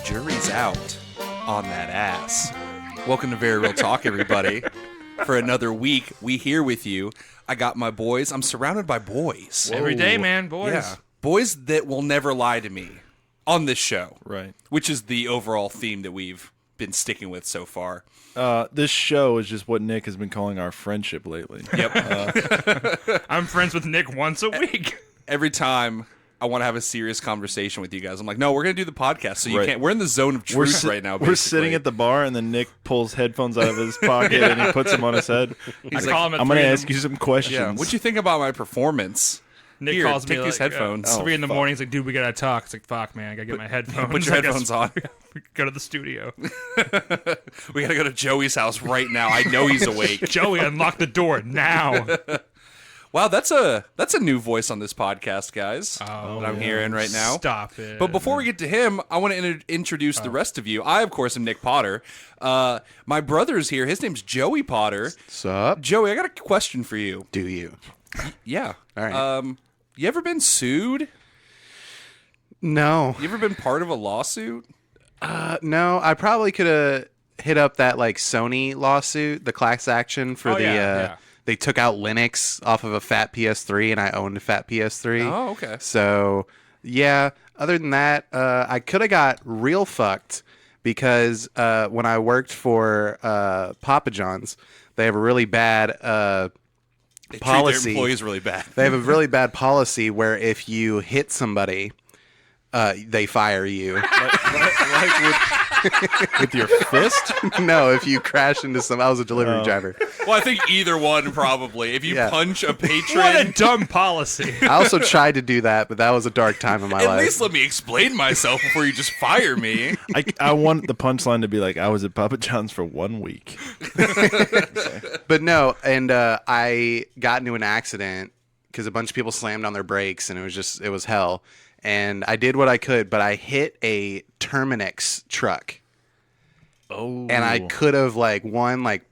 Jury's out on that ass. Welcome to Very Real Talk, everybody. For another week, we here with you. I got my boys. I'm surrounded by boys. Whoa. Every day, man, boys. Yeah, boys that will never lie to me on this show. Right. Which is the overall theme that we've been sticking with so far. This show is just what Nick has been calling our friendship lately. Yep. I'm friends with Nick once a week. Every time I want to have a serious conversation with you guys, I'm like, no, we're going to do the podcast, so you Right. can't. We're in the zone of truth right now, basically. We're sitting at the bar, and then Nick pulls headphones out of his pocket, and he puts them on his head. He's call him at I'm going to 3 in ask you some questions. Yeah, what'd you think about my performance? Nick Here, calls take me these like, headphones. 3 in the morning. He's like, dude, we gotta talk. It's like, fuck, man, I gotta get my headphones. Put your I guess headphones on. we go to the studio. We got to go to Joey's house right now. I know he's awake. Joey, unlock the door now. Wow, that's a new voice on this podcast, guys. That I'm hearing right now. Stop it. But before we get to him, I want to introduce the rest of you. I, of course, am Nick Potter. My brother's here. His name's Joey Potter. Sup? Joey, I got a question for you. Do you? Yeah. All right. You ever been sued? No. You ever been part of a lawsuit? No, I probably could have hit up that like Sony lawsuit, the class action for they took out Linux off of a fat PS3 and I owned a fat PS3. Oh, okay. So, yeah, other than that, I could have got real fucked because when I worked for Papa John's, they have a really bad They policy. treat their employees really bad. They have a really bad policy where if you hit somebody, they fire you. With your fist? No, if you crash into some... I was a delivery driver. Well, I think either one probably. If you Yeah. punch a patron... what a dumb policy. I also tried to do that, but that was a dark time in my At life. least let me explain myself before you just fire me. I want the punchline to be like, I was at Papa John's for 1 week. But no, and I got into an accident because a bunch of people slammed on their brakes, and it was hell. And I did what I could, but I hit a Terminix truck. Oh. And I could have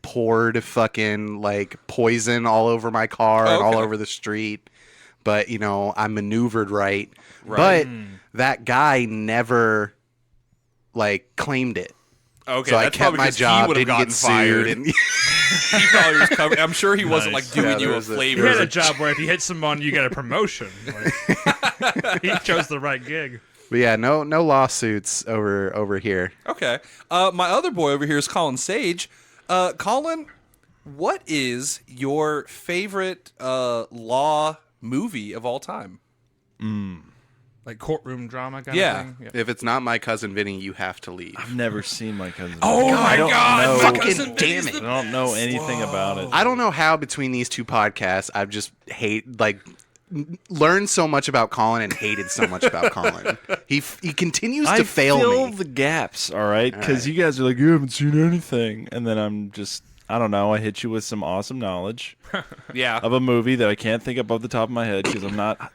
poured fucking poison all over my car and all over the street. But, I maneuvered right. But that guy never claimed it. Okay, So I that's kept probably my 'cause he job, would have didn't gotten get fired. sued. And He probably was covered. I'm sure he wasn't Nice. doing Yeah, you there a was a- He flavor. had a job where if you hit someone, you get a promotion. Like, he chose the right gig. But yeah, no lawsuits over here. Okay. My other boy over here is Collin Sage. Collin, what is your favorite law movie of all time? Like courtroom drama kind Yeah. of thing. If it's not My Cousin Vinny, you have to leave. I've never seen My Cousin. Oh Vinny. my I don't God, know- fucking damn it. I don't know anything about it. I don't know how between these two podcasts I've just learned so much about Collin and hated so much about Collin. He continues to fail fill me. the gaps, all right? Because right. you guys are like, you haven't seen anything. And then I'm just, I don't know, I hit you with some awesome knowledge Yeah. of a movie that I can't think above the top of my head because I'm not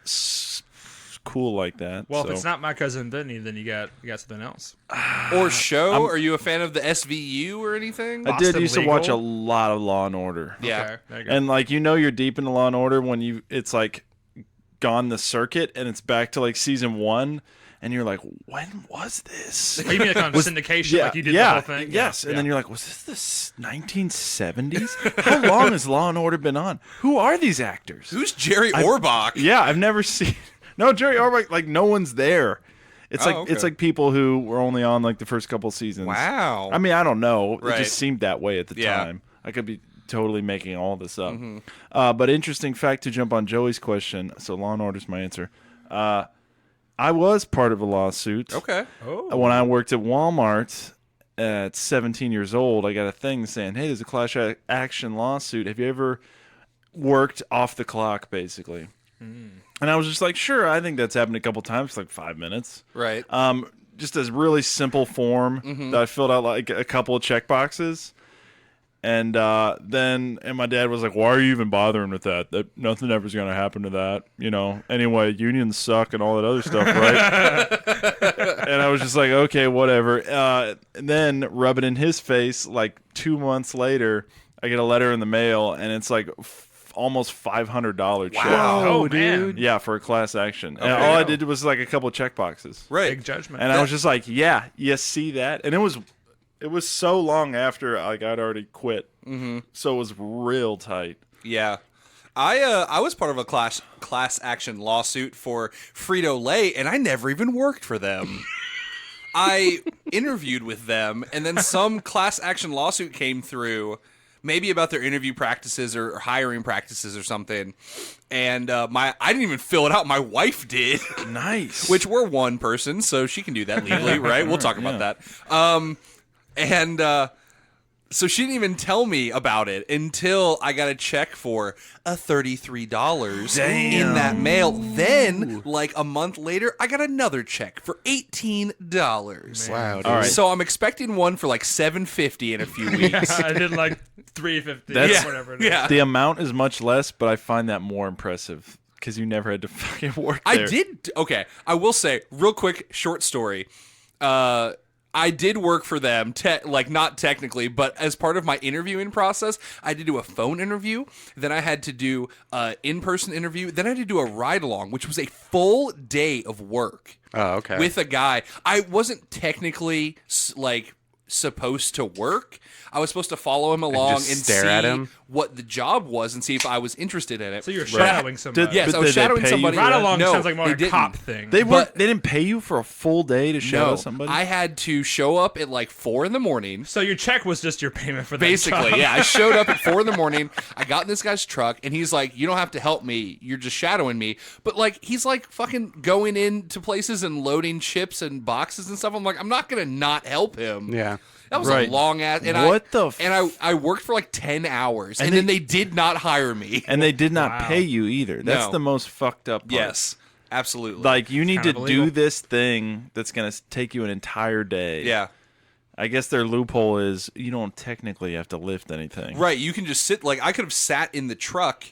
cool like that. Well, so. if it's not My Cousin Vinny, then you got something else. Or show? Are you a fan of the SVU or anything? I did Boston used to watch a Legal? lot of Law and Order. Yeah. Okay, there you go. And you're deep into Law and Order when it's gone the circuit and it's back to season 1 and you're like, when was this? Oh, you mean on syndication, like you did the whole thing? Yes. Yeah. And then you're like, was this the 1970s? How long has Law and Order been on? Who are these actors? Who's Jerry Orbach? Yeah, I've never seen. No, Jerry Orbach, no one's there. It's Oh, okay. it's like people who were only on the first couple seasons. Wow. I mean, I don't know. Right. It just seemed that way at the Yeah. time. I could be totally making all this up. But interesting fact to jump on Joey's question. So Law and Order's my answer. I was part of a lawsuit. Okay. When I worked at Walmart at 17 years old, I got a thing saying, hey, there's a class action lawsuit. Have you ever worked off the clock, basically? And I was just like, sure, I think that's happened a couple times, 5 minutes. Right. Just a really simple form that I filled out a couple of check boxes. And then my dad was like, why are you even bothering with that? That nothing ever's going to happen to that. Anyway, unions suck and all that other stuff, right? And I was just like, okay, whatever. And then rub it in his face 2 months later, I get a letter in the mail and it's almost $500 check. Wow. Oh, man. Yeah, for a class action. And Okay. all I did was like a couple check boxes. Right. Big judgment. And I was just like, yeah, you see that? And it was so long after like I'd already quit. Mm-hmm. So it was real tight. Yeah. I was part of a class action lawsuit for Frito-Lay, and I never even worked for them. I interviewed with them, and then some class action lawsuit came through, maybe about their interview practices or hiring practices or something. And I didn't even fill it out. My wife did. Nice. Which we're one person, so she can do that legally, right? We'll talk about that. So she didn't even tell me about it until I got a check for $33 in that mail. Then, like a month later, I got another check for $18. Wow, dude. All right. So I'm expecting one for like $7.50 in a few weeks. I did like $3.50 That's- or whatever it is. Yeah. The amount is much less, but I find that more impressive because you never had to fucking work there. I did. Okay, I will say, real quick, short story. I did work for them, like not technically, but as part of my interviewing process, I did do a phone interview. Then I had to do an in-person interview. Then I had to do a ride-along, which was a full day of work. Oh, okay. With a guy. I wasn't technically like supposed to work. I was supposed to follow him along and stare see at him? what the job was and see if I was interested in it. So you're shadowing somebody. Yes, I was Did they shadowing pay you? somebody. Ride along No, sounds like more they like a didn't. cop thing. They But- didn't pay you for a full day to shadow No, somebody? I had to show up at like 4 a.m. So your check was just your payment for that Basically, job. yeah. I showed up at 4 a.m. I got in this guy's truck, and he's like, "You don't have to help me. You're just shadowing me." But like, he's like fucking going into places and loading chips and boxes and stuff. I'm like, I'm not gonna not help him. Yeah. That was Right. a long ass. And What the f- I worked for like 10 hours, and And then they did not hire me. And they did not Wow. pay you either. That's No. the most fucked up part. Yes, absolutely. Like, you need to kind of do illegal. this thing that's going to take you an entire day. yeah. I guess their loophole is you don't technically have to lift anything. Right, you can just sit. Like, I could have sat in the truck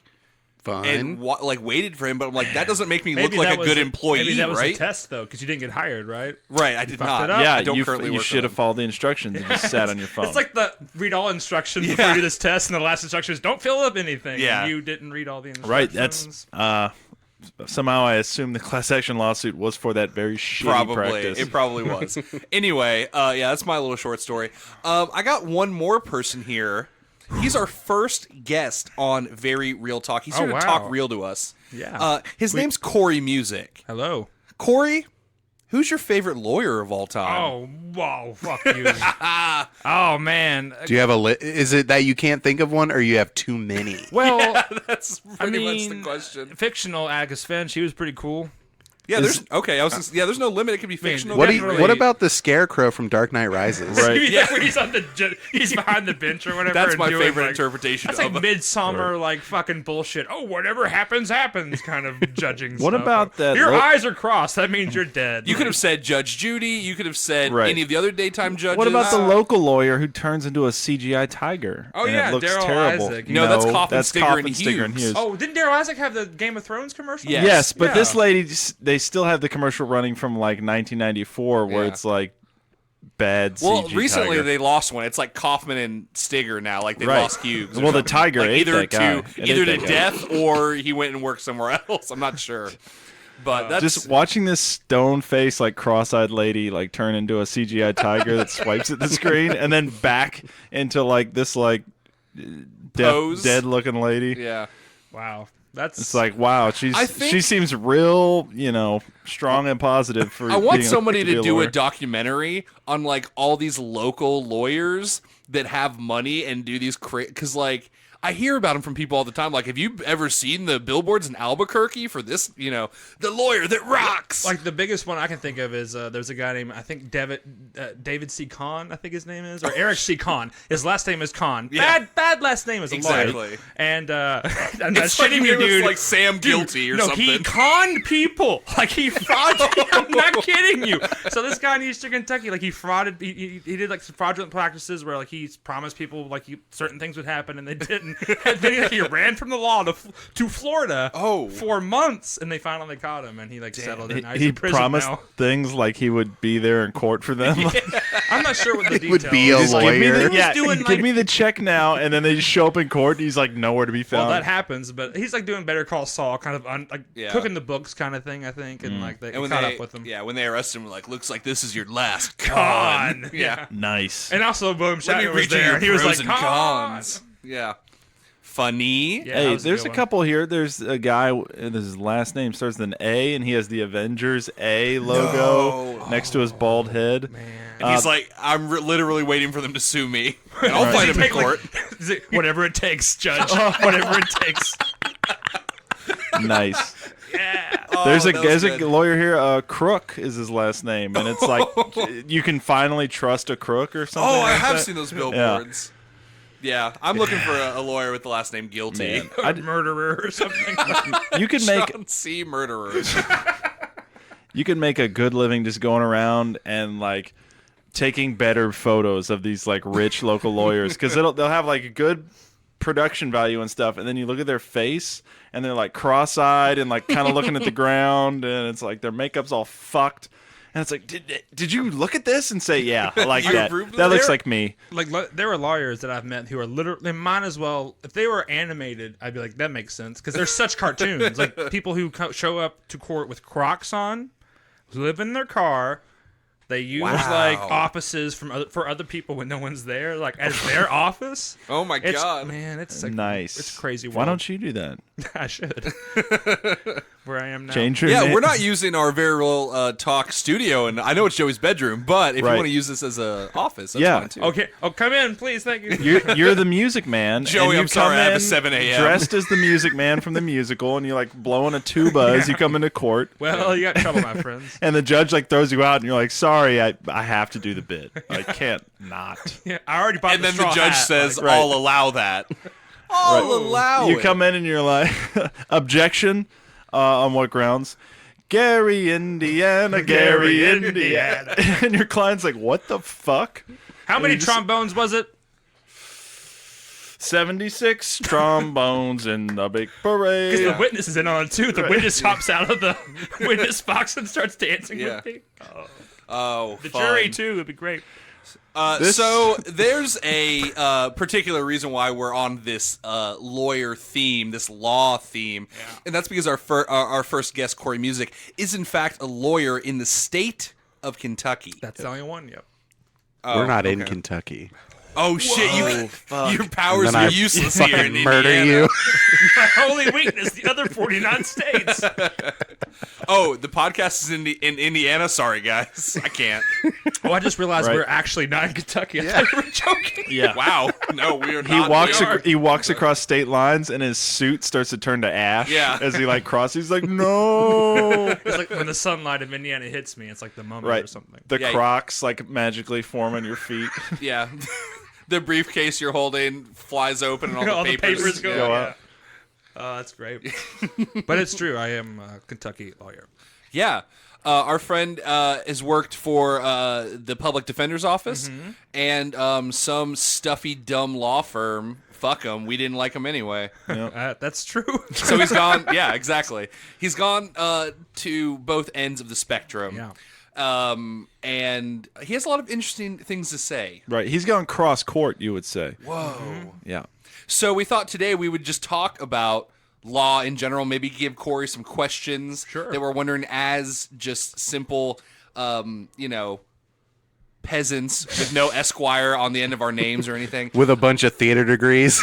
Fun. and like waited for him, but I'm like, that doesn't make me Maybe look like that a was good the- employee, Maybe that was right? the test, though, because you didn't get hired, right? Right, I did fucked not. it up. Yeah, I don't you currently work for should have them. followed the instructions and just sat on your phone. It's like the read all instructions before you do this test, and the last instruction is don't fill up anything. Yeah. And you didn't read all the instructions. right, that's somehow I assume the class action lawsuit was for that very shitty Probably. practice. It probably was. Anyway, yeah, that's my little short story. I got one more person here. He's our first guest on Very Real Talk. He's here to wow. talk real to us. Yeah. His name's Corey Music. Hello. Corey, who's your favorite lawyer of all time? Oh, whoa, fuck you. Oh, man. Do you have a is it that you can't think of one, or you have too many? Well, That's pretty much the question. fictional Agus Finch, he was pretty cool. Yeah, there's okay. There's no limit. It could be fictional. What Definitely. what about the Scarecrow from Dark Knight Rises? Right. Yeah. Where he's on he's behind the bench or whatever. That's and my doing, favorite like, interpretation That's of like midsummer, like fucking bullshit. Oh, whatever happens, kind of judging. What stuff. about that Your lo- eyes are crossed. That means you're dead. You could have said Judge Judy. You could have said Right. any of the other daytime judges. What about the local lawyer who turns into a CGI tiger? Oh, and yeah, it looks Daryl terrible. Isaac. No, that's Coffin, Stigger, and Stigger, Hughes. Oh, didn't Daryl Isaac have the Game of Thrones commercial? Yes. Yes, but Yeah. this lady, they still have the commercial running from like 1994 where Yeah. it's like bad Well, CG recently tiger. they lost one. It's like Kaufman and Stigger now. Like they Right. lost Hughes. or Well, the something. tiger like ate either that guy. to It either ate to that guy. death or he went and worked somewhere else. I'm not sure. But that's Just watching this stone face, like cross-eyed lady, like turn into a CGI tiger that swipes at the screen, and then back into like this like Pose. dead-looking lady. yeah. Wow. That's It's like, wow, I think- she seems real, strong and positive for. I want being somebody be to do lawyer. a documentary on like all these local lawyers that have money and do these because like I hear about them from people all the time. Like, have you ever seen the billboards in Albuquerque for this? The lawyer that rocks. like the biggest one I can think of is there's a guy named I think David C. Kahn, I think his name is, or Eric C. Kahn. His last name is Kahn. Yeah. Bad last name as a lawyer. Exactly. And I'm not It's like shitting if you, it was dude. like Sam Dude, Guilty or no, something. he conned people. Like he frauded. I'm not kidding you. So this guy in Eastern Kentucky, like he frauded. He did like some fraudulent practices where like he promised people like certain things would happen and they didn't. And then he ran from the law to Florida Oh. for months, and they finally caught him, and he settled in. Now he's He in prison promised now. things like he would be there in court for them. I'm not sure what the He would details. be a Just give me lawyer. the, yeah, doing, give like- me the check now, and then they just show up in court. And he's like nowhere to be Well, found. that happens, but he's like doing Better Call Saul, kind of Yeah. cooking the books kind of thing, I think, and like they And when caught they, up with him. yeah, when they arrested him, like, looks like this is your last Con. con. Yeah. Nice. And also, Boom Let me Shatner was read you there. your And he was pros like, and Con. cons. Yeah. Funny. Yeah, that Hey, was there's good a one. couple here. There's a guy, and his last name starts with an A, and he has the Avengers A logo next to his bald head. And he's like, I'm literally waiting for them to sue me. And I'll fight him in court. Whatever it takes, Judge. Whatever it takes. Nice. Yeah. There's a that was good. lawyer here. Crook is his last name, and it's like you can finally trust a crook or something. Oh, I like have that. seen those billboards. Yeah, I'm looking for a lawyer with the last name Guilty. Man, A murderer or something. you could make John C. Murderers. you could make a good living just going around and like taking better photos of these like rich local lawyers because they'll have like a good production value and stuff, and then you look at their face and they're like cross-eyed and like kind of looking at the ground, and it's like their makeup's all fucked, and it's like did you look at this and say yeah, I like You that approved of that looks that? like me. Like there were lawyers that I've met who are literally, they might as well, if they were animated, I'd be like, that makes sense because they're such cartoons. Like people who show up to court with Crocs on, who live in their car. They use like offices for other people when no one's there, like as their office. Oh my It's, god. man, it's like, Nice. It's crazy. Why don't you do that? I should. Where I am now. Change your Yeah, name. we're not using our very real talk studio, and I know it's Joey's bedroom, but if Right. you want to use this as a office, that's Yeah. fine too. Okay. Oh, come in, please. Thank you. You're the music man. Joey, and you I'm sorry, come I have a in 7 a.m. dressed as the music man from the musical, and you're like blowing a tuba as you come into court. Well, you got trouble, my friends. And the judge like throws you out, and you're like, "Sorry, I have to do the bit. I can't not." Yeah, I already bought And the then the straw judge hat, says, like, Right. I'll allow that. I'll allow You it. come in and you're like, "Objection, on what grounds?" Gary, Indiana, Gary, Indiana. And your client's like, "What the fuck?" how many you just- trombones was it? 76 trombones in a big parade. Because the witness is in on it too. The witness hops out of the witness box and starts dancing Yeah. with me. Oh, The fun. jury too would be great. So there's a particular reason why we're on this lawyer theme, this law theme, and that's because our first guest, Corey Music, is in fact a lawyer in the state of Kentucky. That's the only one. Yep. We're not in Kentucky. Oh shit! Your powers And then are I useless here in Murder Indiana. you. My only weakness: the other 49 states. Oh, the podcast is in Indiana. Sorry, guys, I can't. Oh, I just realized Right. we're actually not in Kentucky. I thought we were joking. Yeah. Wow, no, we are He not. walks. we are. He walks across state lines, and his suit starts to turn to ash. Yeah. As he like crosses, he's like, "No!" It's like when the sunlight of Indiana hits me. It's like the moment or Right. something. The Yeah. Crocs like magically form on your feet. Yeah. The briefcase you're holding flies open and all, All the papers go go out. out. Oh, that's great. But it's true. I am a Kentucky lawyer. Yeah. Our friend has worked for the public defender's office and some stuffy, dumb law firm. Fuck them. We didn't like him anyway. That's true. So he's gone. Yeah, exactly. He's gone to both ends of the spectrum. Yeah. And he has a lot of interesting things to say. Right. He's gone cross court, you would say. Whoa. Yeah. So we thought today we would just talk about law in general, maybe give Corey some questions that we're wondering as just simple, peasants with no Esquire on the end of our names or anything. With a bunch of theater degrees.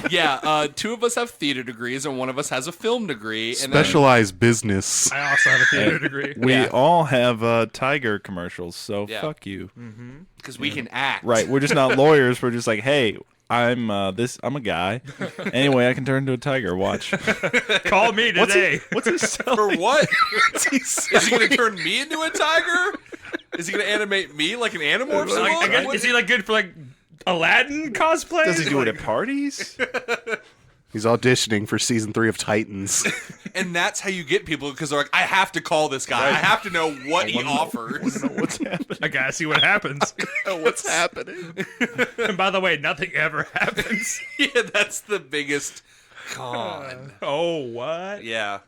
Yeah, two of us have theater degrees and one of us has a film degree. And Specialized business. I also have a theater degree. We all have Tiger commercials, so Yeah. fuck you. because we can act. Right. We're just not lawyers. We're just like, hey, I'm a guy. Anyway, I can turn into a tiger. Watch. Call me today. What's he selling? For what? Is he going to turn me into a tiger? Is he going to animate me like an Animorphs? Like, look? is he like good for like Aladdin cosplay? Does he do it at parties? He's auditioning for season 3 of Titans. And that's how you get people, because they're like, I have to call this guy. I have to know what he offers. What's happening? I gotta see what happens. What's happening? And by the way, nothing ever happens. Yeah, that's the biggest con. Oh, what? Yeah.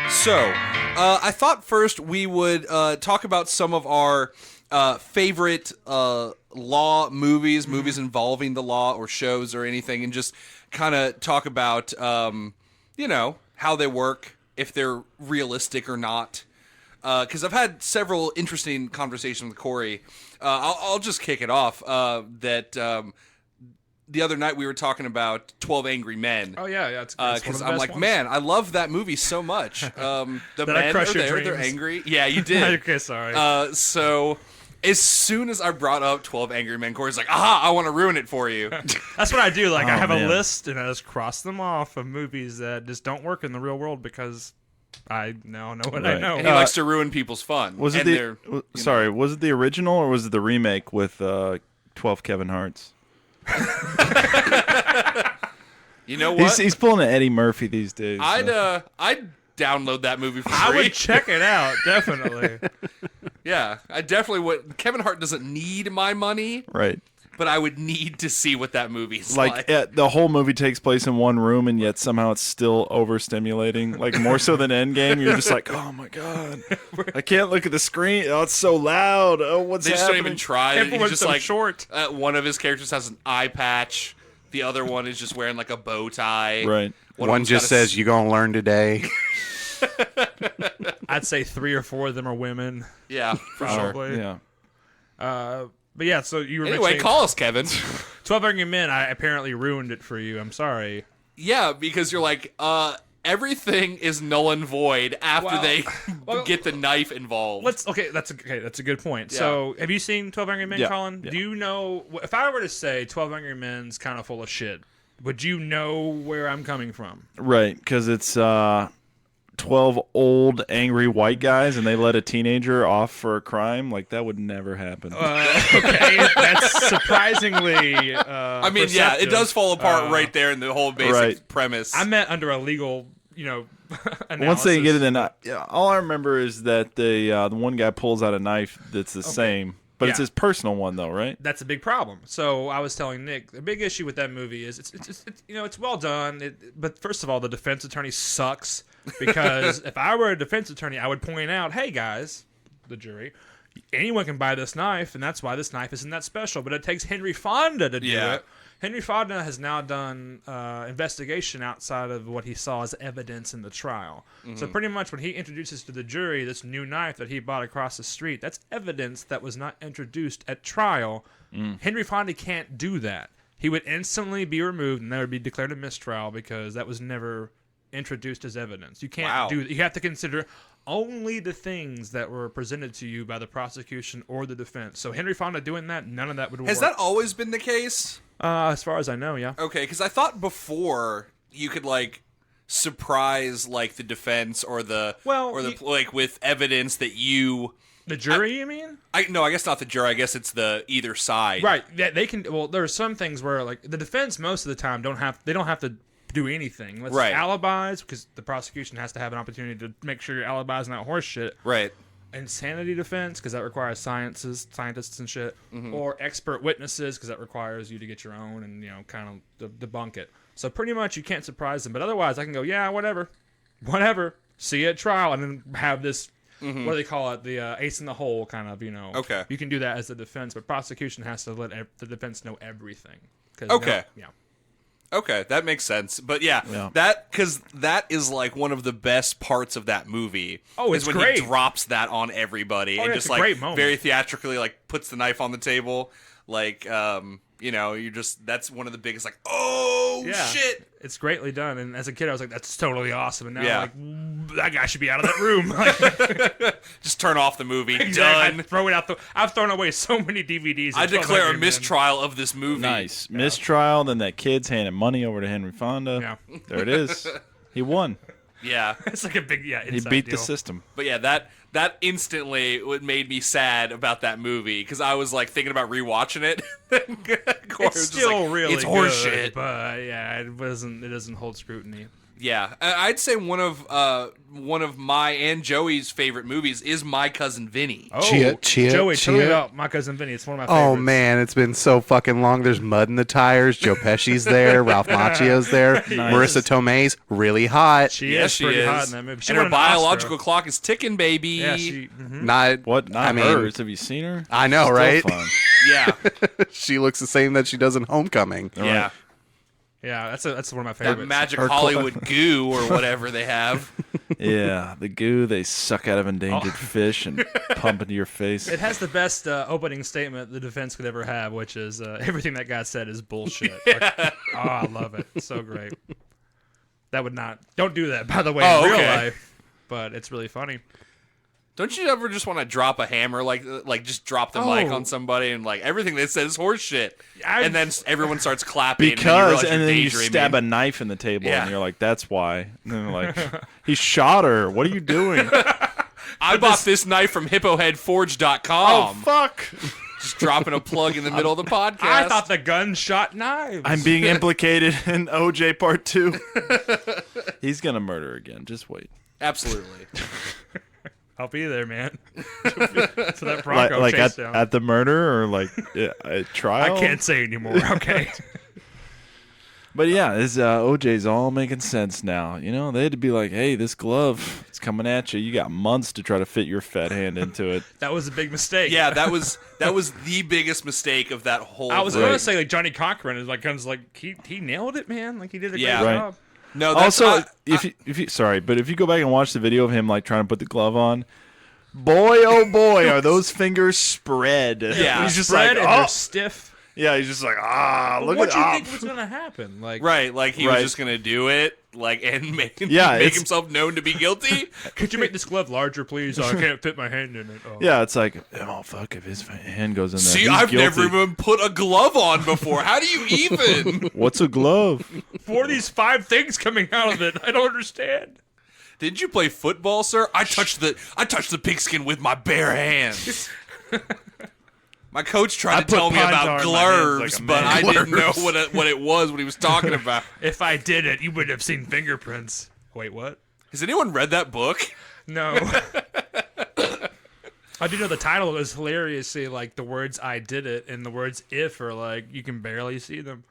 So, I thought first we would talk about some of our favorite law movies, movies involving the law or shows or anything, and just kind of talk about, how they work, if they're realistic or not. Because I've had several interesting conversations with Corey. I'll just kick it off. The other night we were talking about 12 Angry Men. Oh, yeah, it's because I'm like, man, I love that movie so much. The men are there, they're angry. Yeah, you did. Okay, sorry. So as soon as I brought up 12 Angry Men, Corey's like, aha, I want to ruin it for you. That's what I do. Like, I have man. a list, and I just cross them off of movies that just don't work in the real world because I now know what I Right. know. And he likes to ruin people's fun. Was it was it the original or was it the remake with 12 Kevin Harts? You know what? He's pulling an Eddie Murphy these days. I'd download that movie for free. I would check it out, definitely. Yeah, I definitely would. Kevin Hart doesn't need my money, Right. but I would need to see what that movie's Like like. the whole movie takes place in one room, and yet somehow it's still overstimulating. Like more so than Endgame, you're just like, oh my god, I can't look at the screen. Oh, it's so loud. Oh, what's They just happening? don't even try. Everyone's He's just so like short. One of his characters has an eye patch. The other one is just wearing like a bow tie. Right. One of One them's just got a says, "You gonna learn today." I'd say 3 or 4 of them are women, Yeah, for sure. probably. Yeah. But yeah, so you were Anyway, mentioning call us, Kevin. 12 Angry Men. I apparently ruined it for you. I'm sorry. Yeah, because you're like, everything is null and void after they get the knife involved. That's a good point. Yeah. So, have you seen 12 Angry Men, Yeah. Collin? Yeah. Do you know if I were to say 12 Angry Men's kind of full of shit? Would you know where I'm coming from? Right, because it's 12 old angry white guys, and they let a teenager off for a crime. Like that would never happen. Okay, that's surprisingly. I mean, yeah, it does fall apart right there in the whole basic Right. premise. I meant under a legal, analysis. Once they get it in, all I remember is that the one guy pulls out a knife that's the same, but it's Yeah. his personal one though, right? That's a big problem. So I was telling Nick, the big issue with that movie is it's well done. But first of all, the defense attorney sucks because if I were a defense attorney, I would point out, hey guys, the jury, anyone can buy this knife, and that's why this knife isn't that special. But it takes Henry Fonda to do Yeah. it. Henry Fonda has now done investigation outside of what he saw as evidence in the trial. So pretty much when he introduces to the jury this new knife that he bought across the street, that's evidence that was not introduced at trial. Henry Fonda can't do that. He would instantly be removed and that would be declared a mistrial because that was never introduced as evidence. You can't do that. You have to consider only the things that were presented to you by the prosecution or the defense. So Henry Fonda doing that, none of that would work. Has that always been the case? As far as I know, yeah. Okay, because I thought before you could like surprise like the defense or the like with evidence that you. The jury, you mean? I guess not the jury. I guess it's the either side. Right. Yeah, they can. Well, there are some things where like the defense most of the time don't have to do anything. Right. Alibis, because the prosecution has to have an opportunity to make sure your alibi is not horse shit. Right. Insanity defense, because that requires scientists and shit, or expert witnesses, because that requires you to get your own and kind of debunk it. So pretty much you can't surprise them. But otherwise, I can go, yeah, whatever, see you at trial, and then have this. What do they call it? The ace in the hole kind of. Okay. You can do that as the defense, but prosecution has to let the defense know everything. Okay. Yeah. Okay, that makes sense. But yeah. Because that is like one of the best parts of that movie. Oh, is it's when great. he drops that on everybody and yeah, just it's a like great moment. very theatrically like puts the knife on the table. Like you're just that's one of the biggest like shit. It's greatly done. And as a kid, I was like, that's totally awesome. And now Yeah. I'm like, that guy should be out of that room. Like, Just turn off the movie. exactly. Done. Throw it out. I've thrown away so many DVDs. I of 12 declare a Angry Men. mistrial of this movie. Nice mistrial. Then that kid's handing money over to Henry Fonda. Yeah. There it is. He won. Yeah. It's like a big He inside beat deal. the system. But yeah, that instantly what made me sad about that movie because I was like thinking about rewatching it. It's still really it's good, horseshit. but yeah, it doesn't hold scrutiny. Yeah, I'd say one of my and Joey's favorite movies is My Cousin Vinny. Oh, Joey, tell tell me about My Cousin Vinny. It's one of my favorites. Oh man, it's been so fucking long. There's mud in the tires. Joe Pesci's there. Ralph Macchio's there. Marissa Tomei's really hot. She is pretty hot in that movie. She and won her an biological Oscar. clock is ticking, baby. Yeah, Not What? Not I mean, hers. Have you seen her? I know, Still right? fun. Yeah. She looks the same that she does in Homecoming. Yeah. Yeah, that's one of my That favorites. magic Her Hollywood goo or whatever they have. Yeah, the goo they suck out of endangered fish and pump into your face. It has the best opening statement the defense could ever have, which is everything that guy said is bullshit. Like, oh, I love it. It's so great. That would not. Don't do that, by the way, in real okay. life. But it's really funny. Don't you ever just want to drop a hammer, like just drop the mic on somebody and like everything they said is horse shit, and then everyone starts clapping Because, and and then then you daydreaming. stab a knife in the table, Yeah. and you're like, "That's why." And then they're like, "He shot her. What are you doing?" I bought this knife from HippoHeadForge.com. fuck! Just dropping a plug in the middle of the podcast. I thought the gun shot knives. I'm being implicated in OJ Part 2. He's gonna murder again. Just wait. Absolutely. I'll be there, man. For that Bronco Like chase at, down. at the murder or like a trial. I can't say anymore. Okay. But yeah, this OJ's all making sense now. You know, they had to be like, "Hey, this glove, it's coming at you. You got months to try to fit your fat hand into it." That was a big mistake. Yeah, that was the biggest mistake of that whole. I was thing. going to say like Johnny Cochran is like he nailed it, man. Like he did a Yeah. great Right. job. No, that's Also, if you sorry, but if you go back and watch the video of him like trying to put the glove on, boy oh boy, are those fingers spread? Yeah. He's just Spread like, and oh, they're stiff. yeah, he's just like, look What at do you that. think was going to happen? Like, right. Like he was Right. just gonna do it, like and make it's- himself known to be guilty. could you make this glove larger, please? I can't fit my hand in it. Oh. Yeah, it's like, oh fuck, if his hand goes in there, See, he's I've guilty. never even put a glove on before. How do you even? What's a glove? What are these 5 things coming out of it? I don't understand. Did you play football, sir? I touched the pigskin with my bare hands. My coach tried to put tell me Pine about Tar in my hands like glurves, a but man. I didn't know what it was when he was talking about. If I did it, you would have seen fingerprints. Wait, what? Has anyone read that book? No. I do know the title was hilariously like the words "I did it" and the words "if" are like you can barely see them.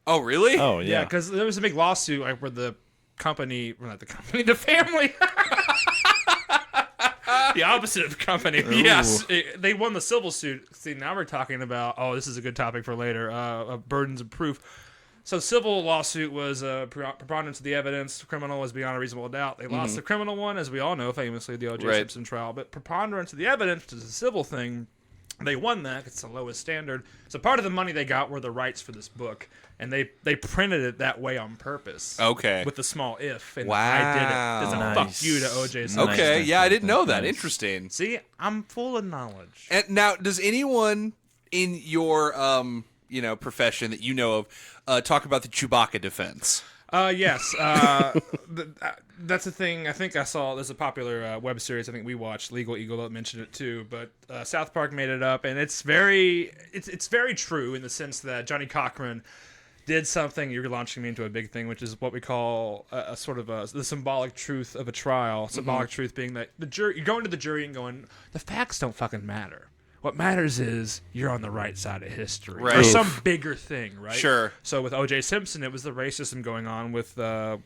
Oh, really? Oh Yeah, yeah, because there was a big lawsuit like where the company, well, not the company, the family. The opposite of company. Yes, they won the civil suit. See, now we're talking about. Oh, this is a good topic for later. Burdens of proof. So, civil lawsuit was preponderance of the evidence. The criminal was beyond a reasonable doubt. They lost the criminal one, as we all know, famously the O.J. Right. Simpson trial. But preponderance of the evidence, which is a civil thing, they won that. It's the lowest standard. So part of the money they got were the rights for this book, and they printed it that way on purpose. Okay. With the small if. And Wow. I did it. As a Nice. fuck you to O.J. Simpson. Okay, Nice, yeah, I nice, didn't know that. nice. Interesting. See, I'm full of knowledge. And now, does anyone in your profession that you know of talk about the Chewbacca defense? Yes. That's the thing. I think I saw. There's a popular web series. I think we watched. Legal Eagle mentioned it too. But South Park made it up, and it's very true in the sense that Johnny Cochran did something. You're launching me into a big thing, which is what we call a sort of the symbolic truth of a trial. Symbolic truth being that the jury, you're going to the jury and going, the facts don't fucking matter. What matters is you're on the right side of history, Right. or some bigger thing, right? Sure. So with O.J. Simpson, it was the racism going on with The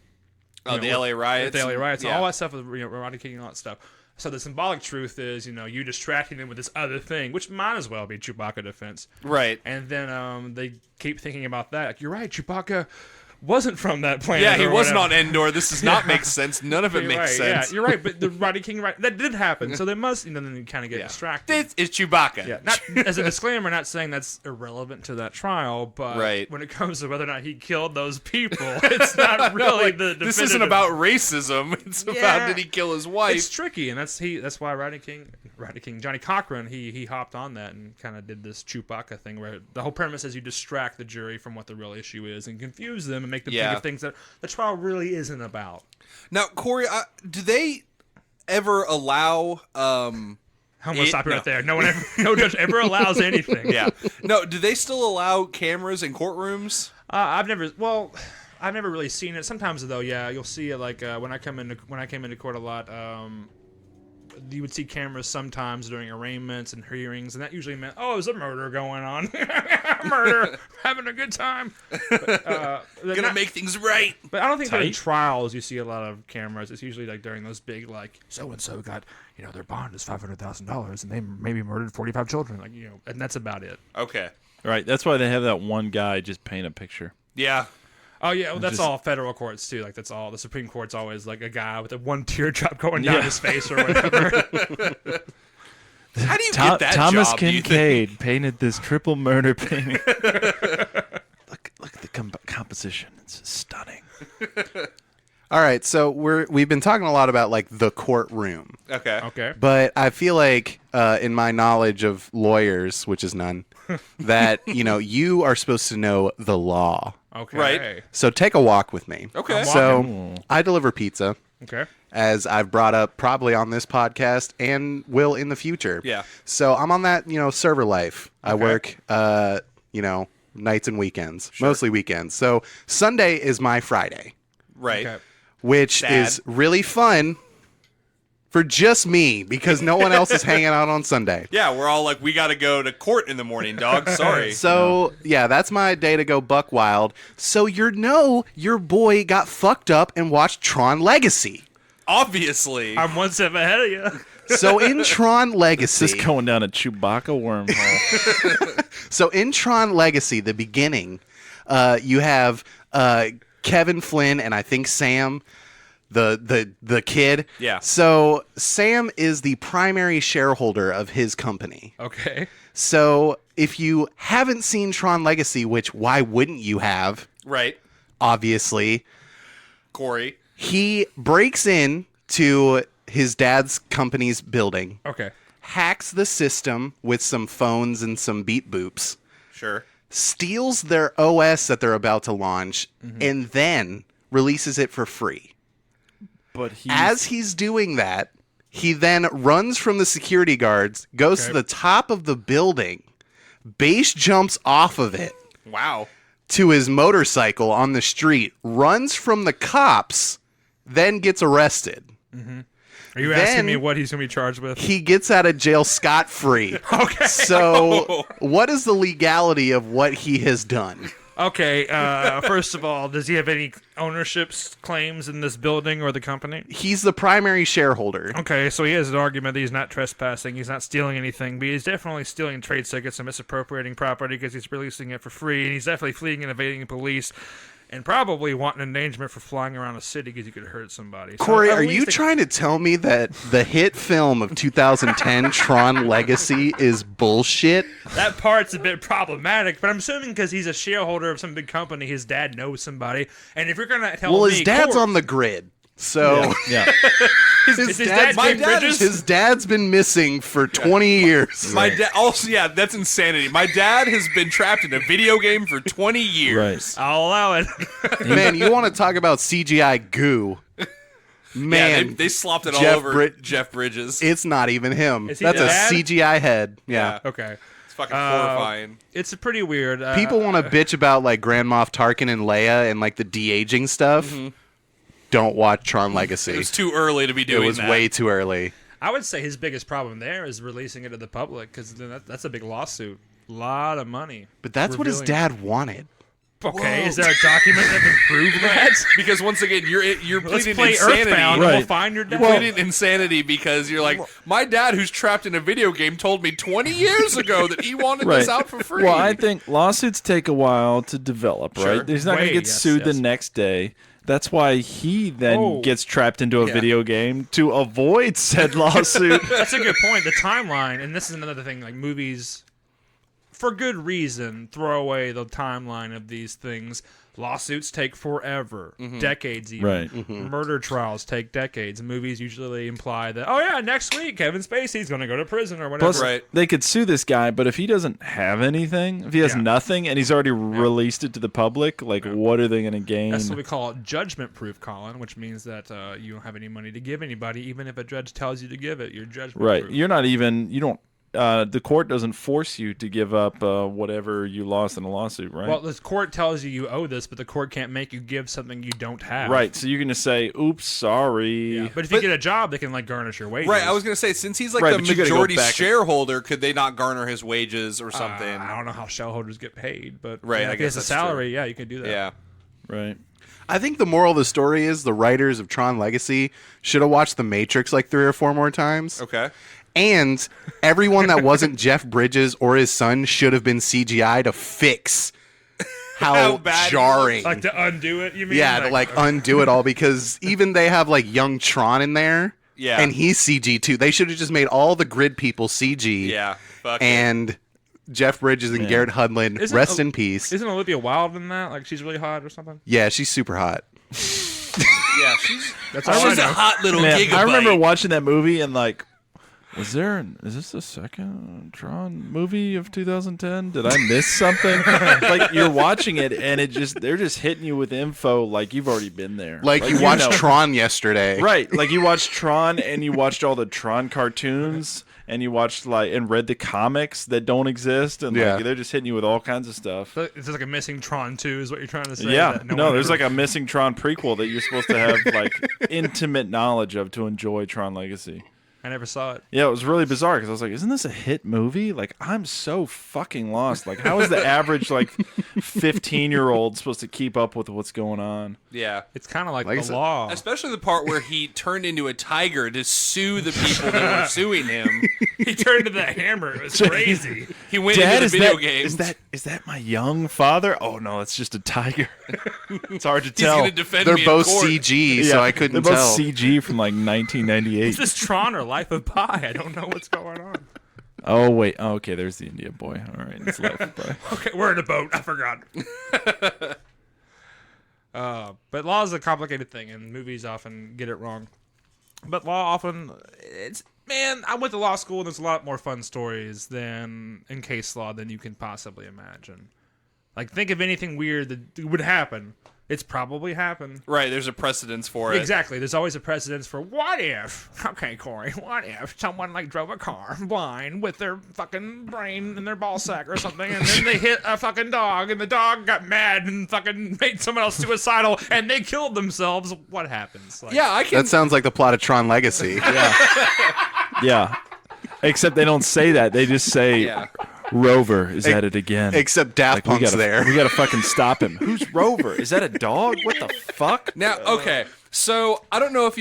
LA riots. the LA riots, Yeah. all that stuff with Rodney King and all that stuff. So the symbolic truth is, you distracting them with this other thing, which might as well be Chewbacca defense. Right. And then they keep thinking about that. Like, you're right, Chewbacca wasn't from that planet. Yeah, he or wasn't whatever. on Endor. This does not make sense. None of it You're makes right, sense. Yeah, you're right. But the Rodney King, that did happen. So they must, then you kind of get distracted. It's Chewbacca. Yeah, not as a disclaimer, not saying that's irrelevant to that trial, but Right. when it comes to whether or not he killed those people, it's not really the definitive. This isn't about racism. It's about did he kill his wife? It's tricky, and that's why Rodney King, Johnny Cochran, he hopped on that and kind of did this Chewbacca thing where the whole premise is you distract the jury from what the real issue is and confuse them and make them Yeah. think of things that the trial really isn't about. Now, Corey, do they ever allow? I'm gonna stop you right there. No judge ever allows anything. Yeah. No, do they still allow cameras in courtrooms? I've never really seen it. Sometimes though, yeah, you'll see it like when I came into court a lot. You would see cameras sometimes during arraignments and hearings, and that usually meant, oh, there's a murder going on, murder, having a good time. But, Gonna make things right. But I don't think during trials you see a lot of cameras. It's usually like during those big, like, so and so got, their bond is $500,000, and they maybe murdered 45 children, and that's about it. Okay. Right. That's why they have that one guy just paint a picture. Yeah. Oh yeah, well, that's all federal courts too. Like that's all. The Supreme Court's always like a guy with a one teardrop going down his face or whatever. How do you get that Thomas job? Kincaid painted this triple murder painting. look at the composition. It's stunning. All right, so we've been talking a lot about like the courtroom, Okay. but I feel like in my knowledge of lawyers, which is none, that you are supposed to know the law. Okay. Right. So take a walk with me. Okay. So I deliver pizza, Okay. as I've brought up probably on this podcast and will in the future. Yeah. So I'm on that server life. I work nights and weekends, mostly weekends. So Sunday is my Friday, Right. Okay. which Sad. is really fun for just me because no one else is hanging out on Sunday. Yeah, we're all like, we got to go to court in the morning, dog. Sorry. So, yeah, that's my day to go buck wild. So, your boy got fucked up and watched Tron Legacy. Obviously. I'm one step ahead of you. So, in Tron Legacy... Is this going down a Chewbacca wormhole? So, in Tron Legacy, the beginning, you have Kevin Flynn and I think Sam... The kid. Yeah. So Sam is the primary shareholder of his company. Okay. So if you haven't seen Tron Legacy, which why wouldn't you have? Right. Obviously, Corey. he breaks in to his dad's company's building, Okay. hacks the system with some phones and some beat boops, Sure. steals their OS that they're about to launch, and then releases it for free. But As he's doing that, he then runs from the security guards, goes to the top of the building, base jumps off of it Wow. to his motorcycle on the street, runs from the cops, then gets arrested. Are you asking me what he's going to be charged with? He gets out of jail scot-free. Okay. So, what is the legality of what he has done? Okay. First of all, does he have any ownership claims in this building or the company? He's the primary shareholder. Okay, so he has an argument that he's not trespassing, he's not stealing anything, but he's definitely stealing trade secrets and misappropriating property because he's releasing it for free, and he's definitely fleeing and evading the police, and probably wanting endangerment for flying around a city because he could hurt somebody. So Corey, at are least you trying to tell me that the hit film of 2010, Tron Legacy, is bullshit? That part's a bit problematic, but I'm assuming because he's a shareholder of some big company, his dad knows somebody, and if you're going to tell me... Well, his dad's Corey, on the grid, so... yeah. Is his dad Jake Bridges? His dad's been missing for 20 years. My dad. Also, yeah, that's insanity. My dad has been trapped in a video game for 20 years. Right. I'll allow it. Man, you want to talk about CGI goo. Man, Yeah, they slopped it Jeff all over Jeff Bridges. it's not even him. Is he That's the a dad? CGI head. Yeah. Okay. It's fucking horrifying. It's pretty weird. People want to bitch about like Grand Moff Tarkin and Leia and like the de-aging stuff. Don't watch Tron Legacy. It was too early to be It doing was that. way too early. I would say his biggest problem there is releasing it to the public because that's a big lawsuit. A lot of money. But that's what his Revealing- dad wanted. Okay, is there a document that can prove that? Because once again, you're Let's pleading play insanity. Earthbound and Right. we'll find your dad. You're pleading insanity because you're like, my dad, who's trapped in a video game, told me 20 years ago that he wanted this out for free. Well, I think lawsuits take a while to develop, Sure. right? He's not going Way, to get yes, sued yes. the next day. That's why he then Oh. gets trapped into a video game to avoid said lawsuit. That's a good point. The timeline, and this is another thing, like movies for good reason, throw away the timeline of these things. Lawsuits take forever, decades even. Right. Murder trials take decades. Movies usually imply that, oh yeah, next week Kevin Spacey's going to go to prison or whatever. Plus, they could sue this guy, but if he doesn't have anything, if he has nothing, and he's already released it to the public, like, what are they going to gain? That's what we call judgment proof, Collin, which means that you don't have any money to give anybody, even if a judge tells you to give it. You're judgment Right. proof. You're not even, you don't, the court doesn't force you to give up whatever you lost in a lawsuit, right? Well, the court tells you owe this, but the court can't make you give something you don't have. Right. So you can just say, oops, sorry. Yeah. But if you get a job, they can like garnish your wages. Right, I was going to say, since he's like Right, the but you gotta go majority back- shareholder, could they not garner his wages or something? I don't know how shareholders get paid, but Right, I if guess it's a that's salary, yeah, you can do that. Yeah. Right. I think the moral of the story is the writers of Tron Legacy should have watched The Matrix like 3 or 4 more times. Okay. And everyone that wasn't Jeff Bridges or his son should have been CGI to fix how bad he jarring. Like to undo it, you mean? Yeah, to like undo it all, because even they have like young Tron in there. Yeah. And he's CG too. They should have just made all the grid people CG. Yeah. Fuck it. And Jeff Bridges and Garrett Hudlin, rest in peace. Isn't Olivia Wilde in that? Like she's really hot or something? Yeah, she's super hot. Yeah, she's That's all I a know. hot little Man, gigabyte. I remember watching that movie and like, is this the second Tron movie of 2010? Did I miss something? Like you're watching it and they're just hitting you with info like you've already been there. Like you watched know. Tron yesterday. Right. Like you watched Tron and you watched all the Tron cartoons and you watched and read the comics that don't exist and Yeah. they're just hitting you with all kinds of stuff. So it's like a missing Tron 2 is what you're trying to say. Yeah. that No, one there's ever- like a missing Tron prequel that you're supposed to have like intimate knowledge of to enjoy Tron Legacy. I never saw it. Yeah, it was really bizarre because I was like, "Isn't this a hit movie?" Like, I'm so fucking lost. Like, how is the average 15-year-old supposed to keep up with what's going on? Yeah. It's kind of like Like I the said- law. Especially the part where he turned into a tiger to sue the people that were suing him. He turned to the hammer. It was crazy. He went Dad, into the video games. is that my young father? Oh no, it's just a tiger. It's hard to He's tell. going to defend They're me both in court. CG, so I couldn't they're both tell. CG from like 1998. Is this Tron or Life of Pi? I don't know what's going on. Oh wait, okay, there's the India boy. All right, it's Life of Pi. Okay, we're in a boat. I forgot. But law is a complicated thing, and movies often get it wrong. But law often, I went to law school, and there's a lot more fun stories than in case law than you can possibly imagine. Like, think of anything weird that would happen. It's probably happened. Right, there's a precedence for it. Exactly. There's always a precedence for what if, okay, Corey, what if someone drove a car blind with their fucking brain in their ball sack or something, and then they hit a fucking dog, and the dog got mad and fucking made someone else suicidal, and they killed themselves. What happens? Yeah, I can. That sounds like the plot of Tron Legacy. Yeah, except they don't say that. They just say Yeah. Rover is at it again. Except Daft Punk's there. We gotta fucking stop him. Who's Rover? Is that a dog? What the fuck? Now, okay, so I don't know if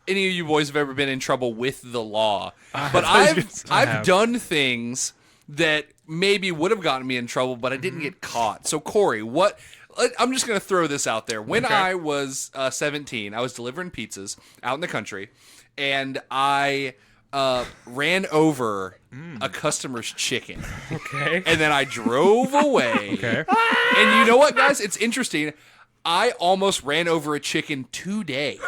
any of you boys have ever been in trouble with the law, but I've have. done things that maybe would have gotten me in trouble, but I didn't get caught. So Corey, I'm just gonna throw this out there. When I was 17, I was delivering pizzas out in the country, and I ran over a customer's chicken. Okay. And then I drove away. Okay. And you know what, guys? It's interesting. I almost ran over a chicken today.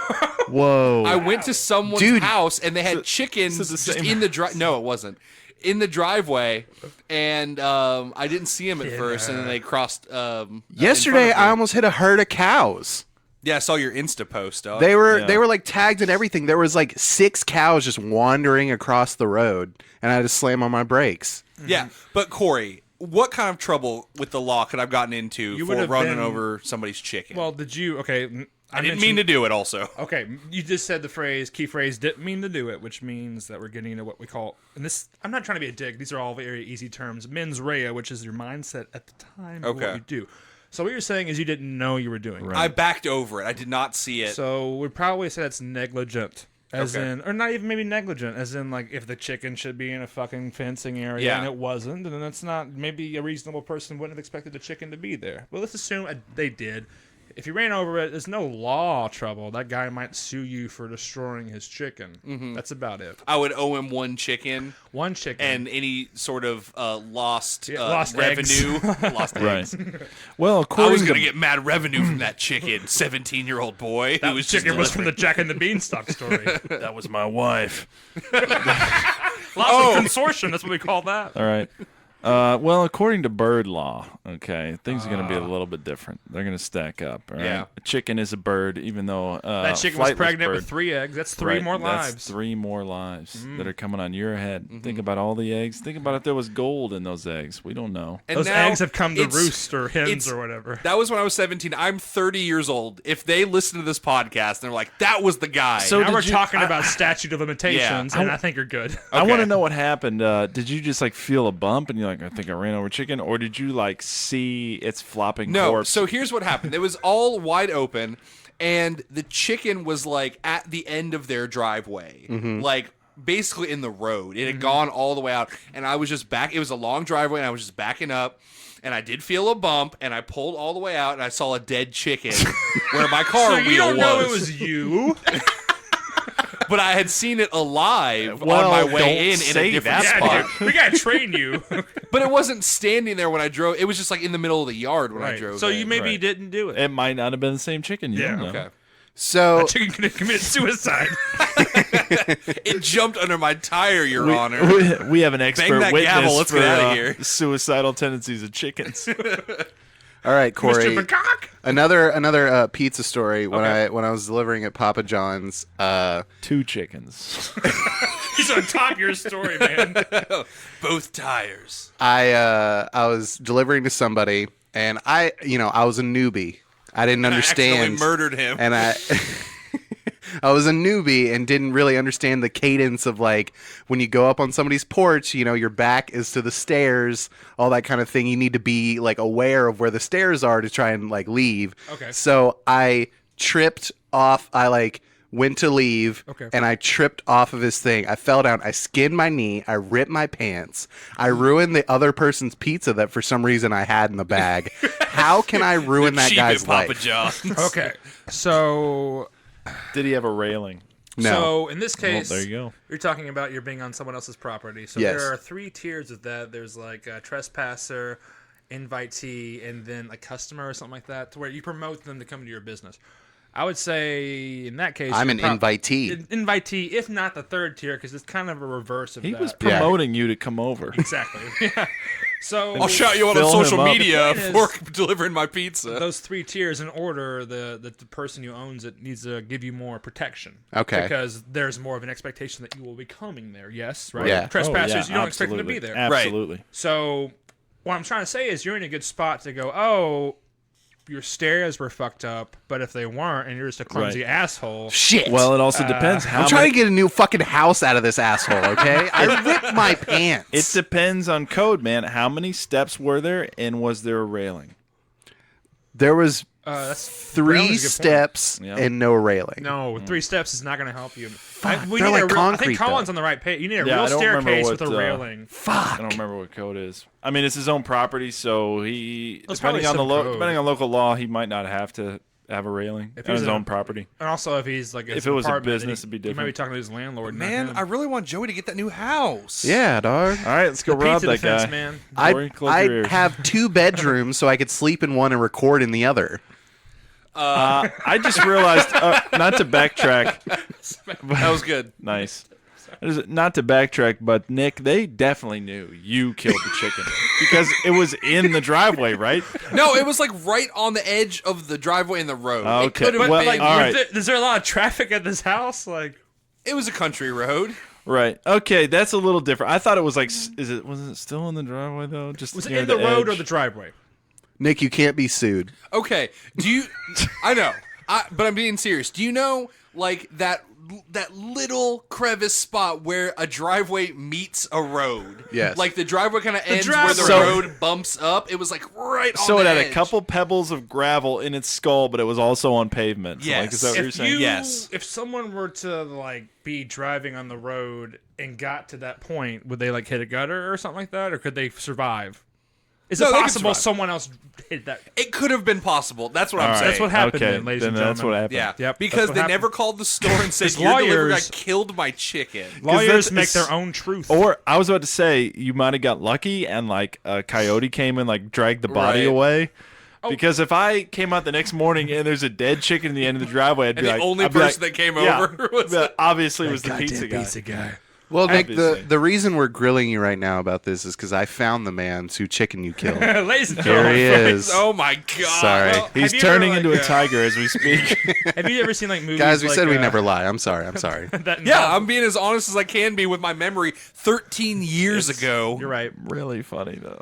Whoa. I went to someone's Dude. house and they had chickens the just same- in the drive. No, it wasn't. In the driveway, and I didn't see him at first, and then they crossed. In Yesterday, front of me. I almost hit a herd of cows. Yeah, I saw your Insta post, dog. They were Yeah. like tagged and everything. There was like 6 cows just wandering across the road, and I had to slam on my brakes. Yeah, but Corey, what kind of trouble with the law could I've gotten into You for would have running been- over somebody's chicken? Well, did you? Okay. I didn't mean to do it. Also, Okay, you just said the key phrase, didn't mean to do it, which means that we're getting into what we call, and this, I'm not trying to be a dick, these are all very easy terms, mens rea, which is your mindset at the time of Okay. what you do. So what you're saying is you didn't know you were doing it. I backed over it. I did not see it. So we'd probably say that's negligent. As Okay. in, or not even maybe negligent, as in if the chicken should be in a fucking fencing area Yeah. and it wasn't, then that's not, maybe a reasonable person wouldn't have expected the chicken to be there. But let's assume they did. if you ran over it, there's no law trouble. That guy might sue you for destroying his chicken. That's about it. I would owe him one chicken. One chicken. And any sort of lost revenue. Lost Right. eggs. Well, I according was to going to get mad revenue from that chicken, 17-year-old boy who That was chicken just was from the Jack and the Beanstalk story. that was my wife. Lots of consortium. That's what we call that. All right. Well, according to bird law, okay, things are going to be a little bit different. They're going to stack up. All right? Yeah. A chicken is a bird, even though That chicken was flightless pregnant bird, with 3 eggs. That's 3 more lives. That's 3 more lives that are coming on your head. Think about all the eggs. Think about if there was gold in those eggs. We don't know. And Those now eggs have come to it's- roost or hens it's- or whatever. That was when I was 17. I'm 30 years old. If they listen to this podcast, they're like, that was the guy. So Now did we're you- talking about statute of limitations, Yeah. and I think you're good. I want to know what happened. Did you just like feel a bump and you're like, I think I ran over chicken, or did you like see its flopping No, corpse? so here's what happened. It was all wide open, and the chicken was like at the end of their driveway, like basically in the road. It had gone all the way out, and I was just back. It was a long driveway, and I was just backing up, and I did feel a bump, and I pulled all the way out, and I saw a dead chicken where my car So wheel you don't know it was. was you? But I had seen it alive Well, on my don't way in a say different that spot. Dude, we gotta train you. But it wasn't standing there when I drove. It was just like in the middle of the yard when I Right. drove. So you in. maybe Right. didn't do it. it might not have been the same chicken. You Yeah, don't know. Okay. So Chicken could have committed suicide. It jumped under my tire, Your Honor. We have an expert that witness gavel, let's for get outta here. Suicidal tendencies of chickens. all right, Corey. Mr. McCock. Another pizza story. When Okay. I was delivering at Papa John's, 2 chickens. He's on top of your story, man. Both tires. I was delivering to somebody, and I was a newbie. I didn't I understand. accidentally murdered him. And I was a newbie and didn't really understand the cadence of like when you go up on somebody's porch, your back is to the stairs, all that kind of thing. You need to be like aware of where the stairs are to try and like leave. Okay. So I tripped off. I like went to leave Okay. and I tripped off of his thing. I fell down. I skinned my knee. I ripped my pants. I ruined the other person's pizza that for some reason I had in the bag. How can I ruin that Cheap guy's at Papa life? John's. Okay. So Did he have a railing? No. So in this case, there you go. You're talking about you're being on someone else's property. So Yes. there are 3 tiers of that. There's like a trespasser, invitee, and then a customer or something like that, to where you promote them to come to your business. I would say in that case, I'm you're an invitee. Invitee, if not the 3rd tier, because it's kind of a reverse of He that. was promoting you to come over. Exactly. Yeah. So I'll shout you out on Fill him social up. media The for point delivering my pizza. those 3 tiers in order, the person who owns it needs to give you more protection. Okay. Because there's more of an expectation that you will be coming there. Yes, right? Yeah. Trespassers, Oh, you don't expect them to be there. Absolutely. So what I'm trying to say is you're in a good spot to go, oh, your stairs were fucked up, but if they weren't and you're just a clumsy asshole. Shit. Well, it also depends how I'm trying many- to get a new fucking house out of this asshole, okay? I ripped my pants. It depends on code, man. How many steps were there, and was there a railing? There was That's 3 railing's a good point. steps Yeah. and no railing. No, 3 steps is not going to help you. We they're need like I concrete, think Collin's though. on the right page. You need a Yeah, real I don't remember staircase what, with a railing. I don't remember what code is. I mean, it's his own property, so he There's depending probably on some code. depending on local law, he might not have to have a railing If on he's his in own a- property. And also, if he's like If it was a apartment, business, it'd be You might be different. talking to his landlord. not Man, him. I really want Joey to get that new house. Yeah, dog. All right, let's go The rob pizza that defense, guy. man. Corey, close your I'd ears. have 2 bedrooms so I could sleep in one and record in the other. I just realized, not to backtrack. That was good. Nice. Not to backtrack, but Nick, they definitely knew you killed the chicken because it was in the driveway, right? No, it was like right on the edge of the driveway and the road. It Okay, could have well, been. Like, all right. is there a lot of traffic at this house? Like, It was a country road. Right. Okay, that's a little different. I thought it was like, was it still in the driveway though? Just was it near in the road edge? or the driveway? Nick, you can't be sued. Okay. Do you? I know. But I'm being serious. Do you know like that little crevice spot where a driveway meets a road? Yes. Like the driveway kind of ends where the driveway. road bumps up. It was like right on So the it had edge. a couple pebbles of gravel in its skull, but it was also on pavement. So, like, Yes. is that what you're saying? Yes. If someone were to like be driving on the road and got to that point, would they like hit a gutter or something like that, or could they survive? Is No, it they can possible survive. someone else hit that? It could have been possible. That's what I'm All right. saying. That's what happened, Okay, then, ladies and that's what gentlemen. happened. Yeah, Yep, because that's what they happened. never called the store and said, Because your delivery guy lawyers- killed my chicken. Lawyers that's- make their own truth. Or I was about to say you might have got lucky and like a coyote came and like dragged the body Right. away. Because if I came out the next morning and there's a dead chicken in the end of the driveway, I'd be And the like, only I'd be like, person that came yeah, over was that obviously was the pizza guy. Well, Nick, Obviously. the reason we're grilling you right now about this is because I found the man whose chicken you killed. Ladies and Here gentlemen, he is. Oh my god. Sorry. Well, He's Have you turning ever, into like, a tiger as we speak. have you ever seen like movies? Guys, we like, said we never lie. I'm sorry. I'm sorry. That yeah, involve- I'm being as honest as I can be with my memory 13 years ago. You're right. Really funny though.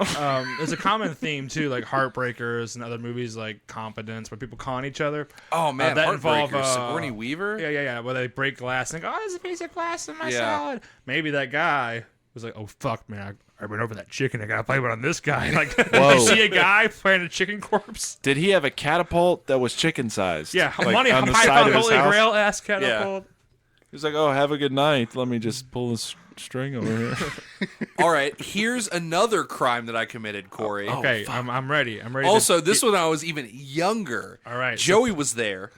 There's a common theme too, like Heartbreakers and other movies like Competence, where people con each other. Oh man, that Heartbreakers. involve, Sigourney Weaver? Yeah. Where they break glass and go, "Oh, there's a piece of glass in my Yeah. salad." Maybe that guy was like, "Oh fuck, man, I went over that chicken. I gotta blame it on this guy." Like, Whoa. you see a guy playing a chicken corpse. Did he have a catapult that was chicken sized? Yeah, like, money on the Python side of his Holy house? Grail ass catapult. He was like, "Oh, have a good night. Let me just pull this string over here." All right, here's another crime that I committed, Corey. Okay, I'm ready. I'm ready. Also, this one I was even younger. All right, Joey was there.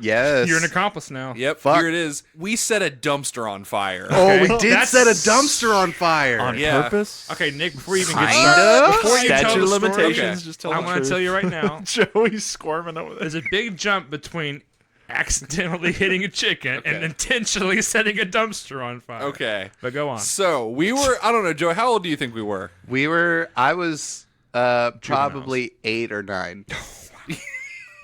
Yes. you're an accomplice now. Yep, Fuck. here it is. We set a dumpster on fire. Oh, we Okay. did That's- set a dumpster on fire. On Yeah. purpose? Okay, Nick. Before you even get Kinda? started, before you tell Statute the of story, limitations. Okay. Just tell I the want to truth. tell you right now. Joey's squirming over there. There's a big jump between accidentally hitting a chicken and intentionally setting a dumpster on fire. Okay. But go on. So we were, I don't know, Joey, how old do you think we were? I was probably 8 or 9.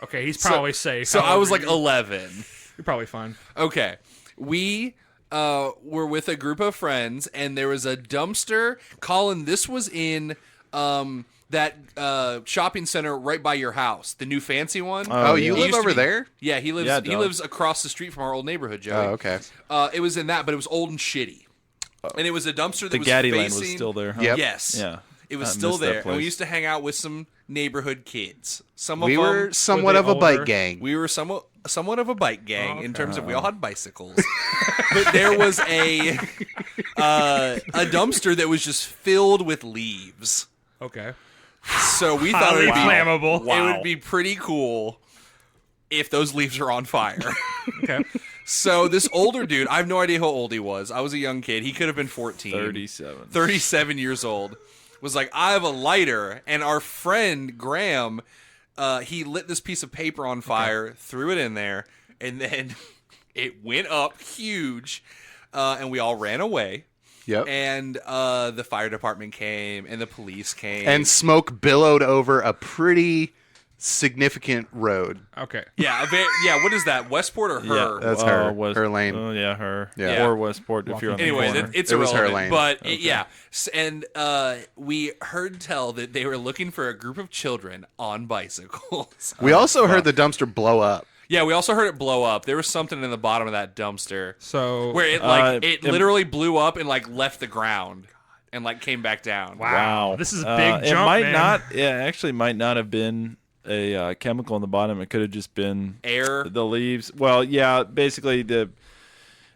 Okay, he's probably safe. So I was like However, 11. you're probably fine. Okay. We were with a group of friends, and there was a dumpster. Collin, this was in that shopping center right by your house, the new fancy one. Oh, you He live used to over be- there? Yeah, he lives. Yeah, he dog. lives across the street from our old neighborhood, Joey. Oh, okay. It was in that, but it was old and shitty, and it was a dumpster that The was Gaddy facing. Land was still there. Huh? Yep. Yes. Yeah. It was I still missed that there, and we place. used to hang out with some neighborhood kids. Some of We them were somewhat they of a bike older? gang. we were somewhat of a bike gang in terms of we all had bicycles. But there was a dumpster that was just filled with leaves. Okay. So we thought Highly it would be flammable. it would be pretty cool if those leaves are on fire. Okay. So this older dude, I have no idea how old he was. I was a young kid. He could have been 14. 37. 37 years old. Was like, I have a lighter, and our friend Graham, he lit this piece of paper on fire, threw it in there, and then it went up huge, and we all ran away. Yep. And the fire department came, and the police came, And smoke billowed over a pretty significant road. Okay. yeah, what is that? Westport or her? That's her. Her lane. Oh, yeah, her. Yeah. Or Westport if you're on Anyway, the corner. it's It was her irrelevant, lane. but yeah. And we heard tell that they were looking for a group of children on bicycles. We also heard the dumpster blow up. Yeah, we also heard it blow up. There was something in the bottom of that dumpster So where it it literally blew up and like left the ground and like came back down. wow, this is a big It jump, might man. not. Yeah, actually, might not have been a chemical in the bottom. It could have just been Air. the leaves. Well, yeah, basically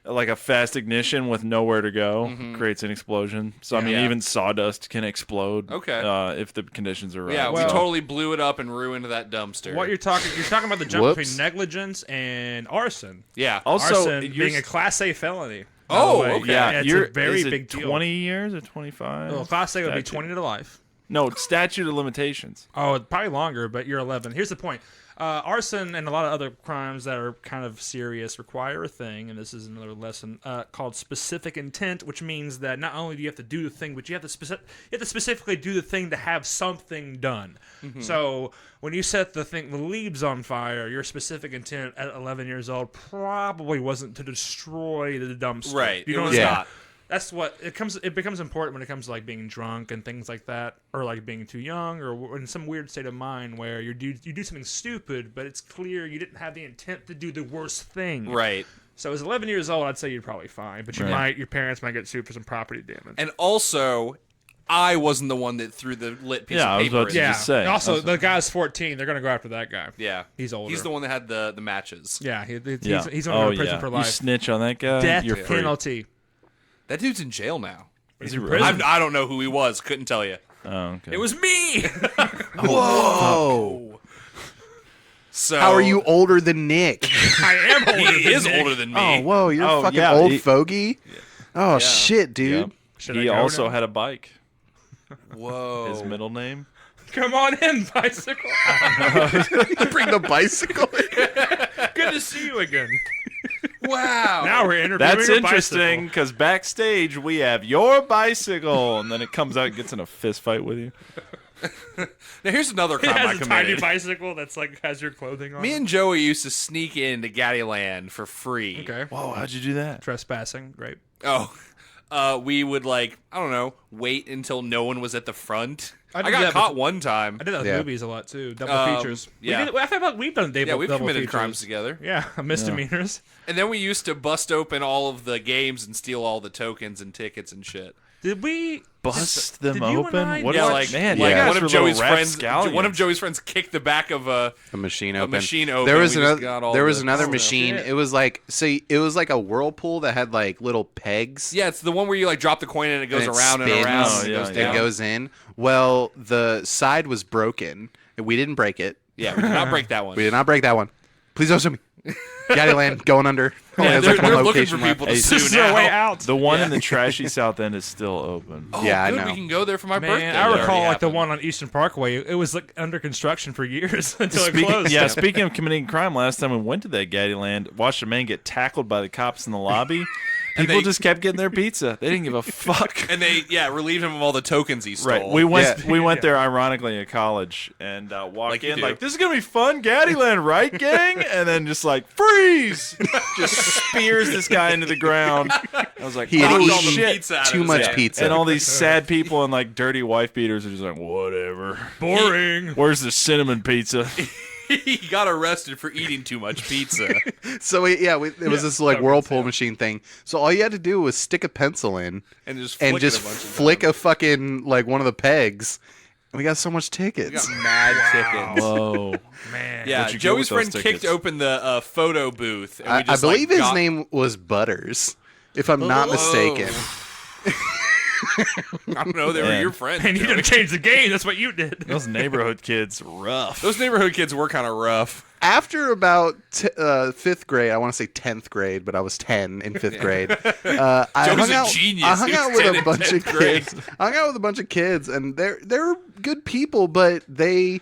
like a fast ignition with nowhere to go creates an explosion. So I mean, Yeah. even sawdust can explode. Okay. If the conditions are right. Yeah, we Well- totally blew it up and ruined that dumpster. What you're talking about the jump Whoops. between negligence and arson. Yeah. Also, Arson you're- being a Class A felony. Oh, by the way. okay. yeah, it's you're a very is it big deal. 20 years or 25? Well, Class A would be Statute. 20 to life. No, statute of limitations. Oh, probably longer, but you're 11. Here's the point. Arson and a lot of other crimes that are kind of serious require a thing, and this is another lesson called specific intent, which means that not only do you have to do the thing, but you have to specifically do the thing to have something done. So when you set the leaves on fire, your specific intent at 11 years old probably wasn't to destroy the dumpster. Right. You It know was what I'm saying? not. That's what it becomes important when it comes to like being drunk and things like that, or like being too young, or in some weird state of mind where you do something stupid, but it's clear you didn't have the intent to do the worst thing. Right. So as 11 years old, I'd say you're probably fine, but your parents might get sued for some property damage. And also, I wasn't the one that threw the lit piece Yeah, I of was paper about to in. yeah. just say. And also, the guy's 14. They're gonna go after that guy. Yeah. He's older. He's the one that had the matches. Yeah, he's Yeah. going to go to prison for You life. snitch on that guy, Death you're free. penalty. That dude's in jail now. Is he in really? prison. I don't know who he was. Couldn't tell you. Oh, okay. It was me. Whoa! So How are you older than Nick? I am older. He is older than me. Oh, whoa! You're Oh, a fucking yeah, old he- fogey. Oh shit, dude! Yep. Should I He go also now? had a bike. Whoa. His middle name. Come on in, bicycle. Bring the bicycle. Good to see you again. Wow. Now we're interviewing That's a interesting bicycle. because backstage we have your bicycle, and then it comes out and gets in a fist fight with you. Now here's another It crime I has a tiny committed. bicycle that's like has your clothing on. Me and Joey used to sneak into Gaddyland for free. okay. Whoa, how'd you do that? Trespassing, great. Oh, we would I don't know, wait until no one was at the front. I I did got that caught one time. I did that with Yeah. movies a lot too. Double features. yeah. I feel like we've done Yeah, we've double committed features. crimes together. Yeah, misdemeanors. And then we used to bust open all of the games and steal all the tokens and tickets and shit. Did we Bust them did you and open? I What do is that? like, man? like you guys one of were Joey's little friends. rapscallions. One of Joey's friends kicked the back of a machine a open. machine open. There was We just got another. all There was the- another Oh, machine. shit. It was like it was like a whirlpool that had like little pegs. Yeah, it's the one where you like drop the coin and it goes And it around and spins. around Oh, and it yeah, goes yeah. down. It goes in. Well, the side was broken. We didn't break it. Yeah, we did not break that one. We did not break that one. Please don't sue me. Gaddyland going under. Only has, they're like, one they're looking location for people to Hey, sue This is now. our way out. The one in the trashy South End is still open. Oh, Yeah, I good. know. We can go there for my Man, birthday. I That recall already like the happened. one on Eastern Parkway. It was like under construction for years until it Speaking, closed. yeah, speaking of committing crime, last time we went to that Gaddyland, watched a man get tackled by the cops in the lobby. People they- just kept getting their pizza. They didn't give a fuck. And they relieved him of all the tokens he stole. Right. We went Yeah. we went there ironically at college and walked Like you in do. like, this is gonna be fun, Gaddyland, right, gang? And then just like, freeze! Just spears this guy into the ground. I was like, He had oh Knocked all the shit. pizza out of Too his much hand. pizza. And all these sad people in like dirty wife beaters are just like, whatever. Boring. Where's the cinnamon pizza? He got arrested for eating too much pizza. So it was this like whirlpool machine thing. So all you had to do was stick a pencil in And just and flick just it a bunch of flick times. a fucking like one of the pegs. And we got so much We tickets. got mad tickets. Whoa. Man. Yeah, What'd you get Joey's with those friend tickets? kicked open the photo booth. And we I just, believe like, his got- name was Butters, if I'm not mistaken. I don't know. They were Man. your friends. And you Joey. didn't change the game. That's what you did. Those neighborhood kids, rough. Those neighborhood kids were kind of rough. After about fifth grade, I want to say 10th grade, but I was 10 in fifth grade. I Joey's hung a out, genius. I hung He was out with 10 a in bunch of 10th grade. kids. I hung out with a bunch of kids, and they're good people, but they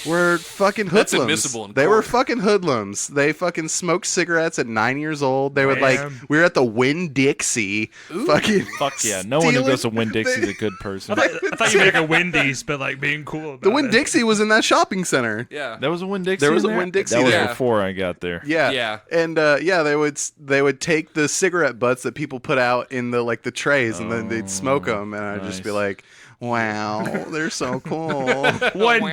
were fucking That's hoodlums. admissible in They were court. fucking hoodlums. They fucking smoked cigarettes at 9 years old. They would like Damn. we were at the Winn-Dixie. Fucking Fuck yeah. No one who stealing- goes to Winn-Dixie's a good person. I thought you were like a Wendy's, but like being cool about The it. Winn-Dixie was in that shopping center. Yeah. That was a Winn-Dixie There was in a there? Winn-Dixie That was there. before I got there. Yeah, Yeah. and they would take the cigarette butts that people put out in the like the trays, and then they'd smoke them, and I'd just be nice. like, "Wow, they're so cool." One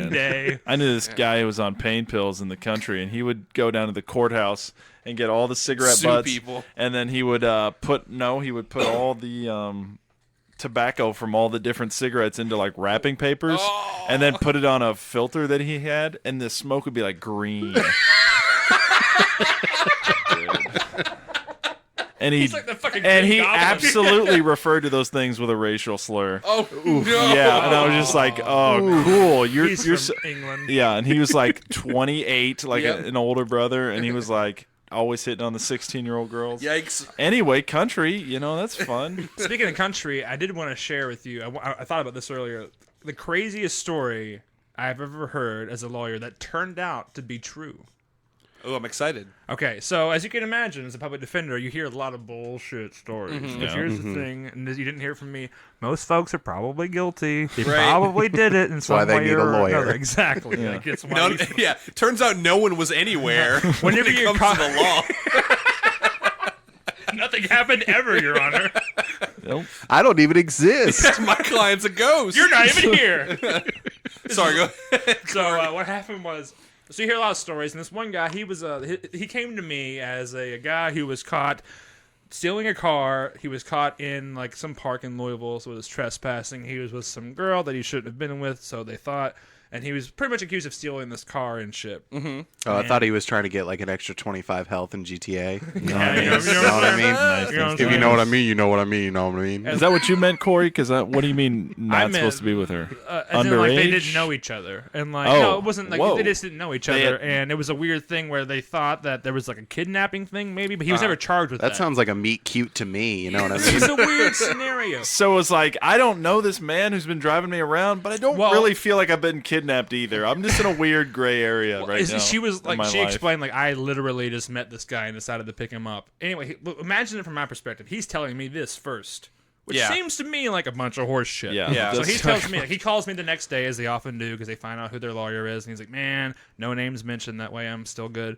day. I knew this guy who was on pain pills in the country, and he would go down to the courthouse and get all the cigarette Sue butts, people. and then he would put all the tobacco from all the different cigarettes into like wrapping papers, and then put it on a filter that he had, and the smoke would be like green. And he He's like the fucking and Green he Goblin. absolutely referred to those things with a racial slur. Oh, no. Yeah, and I was just like, "Oh, cool! You're He's you're from so, England. yeah." And he was like 28, like Yep. an older brother, and he was like always hitting on the 16-year-old girls. Yikes. Anyway, country, that's fun. Speaking of country, I did want to share with you. I thought about this earlier. The craziest story I've ever heard as a lawyer that turned out to be true. Oh, I'm excited. Okay, so as you can imagine, as a public defender, you hear a lot of bullshit stories. But Yeah. here's the thing, and you didn't hear it from me. Most folks are probably guilty. They Right. probably did it in some why they way need a or lawyer. another. Exactly. Yeah. Like, it's why No, yeah. Turns out no one was anywhere Whenever when it you're comes caught- to the law. nothing happened ever, Your Honor. Nope. I don't even exist. My client's a ghost. You're not even here. Sorry, go ahead. So what happened was, so you hear a lot of stories, and this one guy, he came to me as a guy who was caught stealing a car. He was caught in like some park in Louisville, so it was trespassing. He was with some girl that he shouldn't have been with, so they thought. and he was pretty much accused of stealing this car and shit. Oh, I thought he was trying to get like an extra 25 health in GTA. You know, Yeah, what I mean? Nice. You know what I'm If you saying? know what I mean, you know what I mean. You know what I mean. Is that what you meant, Corey? Because what do you mean not meant, supposed to be with her? As in, like, they Underage? didn't know each other, and like Oh, no, it wasn't like whoa. they just didn't know each They other, had- and it was a weird thing where they thought that there was like a kidnapping thing, maybe, but he was never charged with that. That sounds like a meet cute to me. You know what I It's mean? a weird scenario. So it's like, I don't know this man who's been driving me around, but I don't Well- really feel like I've been kidnapped either. I'm just in a weird gray area right now. She was in like, my she life. explained, like, I literally just met this guy and decided to pick him up. Anyway, imagine it from my perspective. He's telling me this first, which Yeah. seems to me like a bunch of horse shit. Yeah. Yeah. So he That's- tells me, like, he calls me the next day, as they often do, because they find out who their lawyer is, and he's like, man, no names mentioned, that way I'm still good.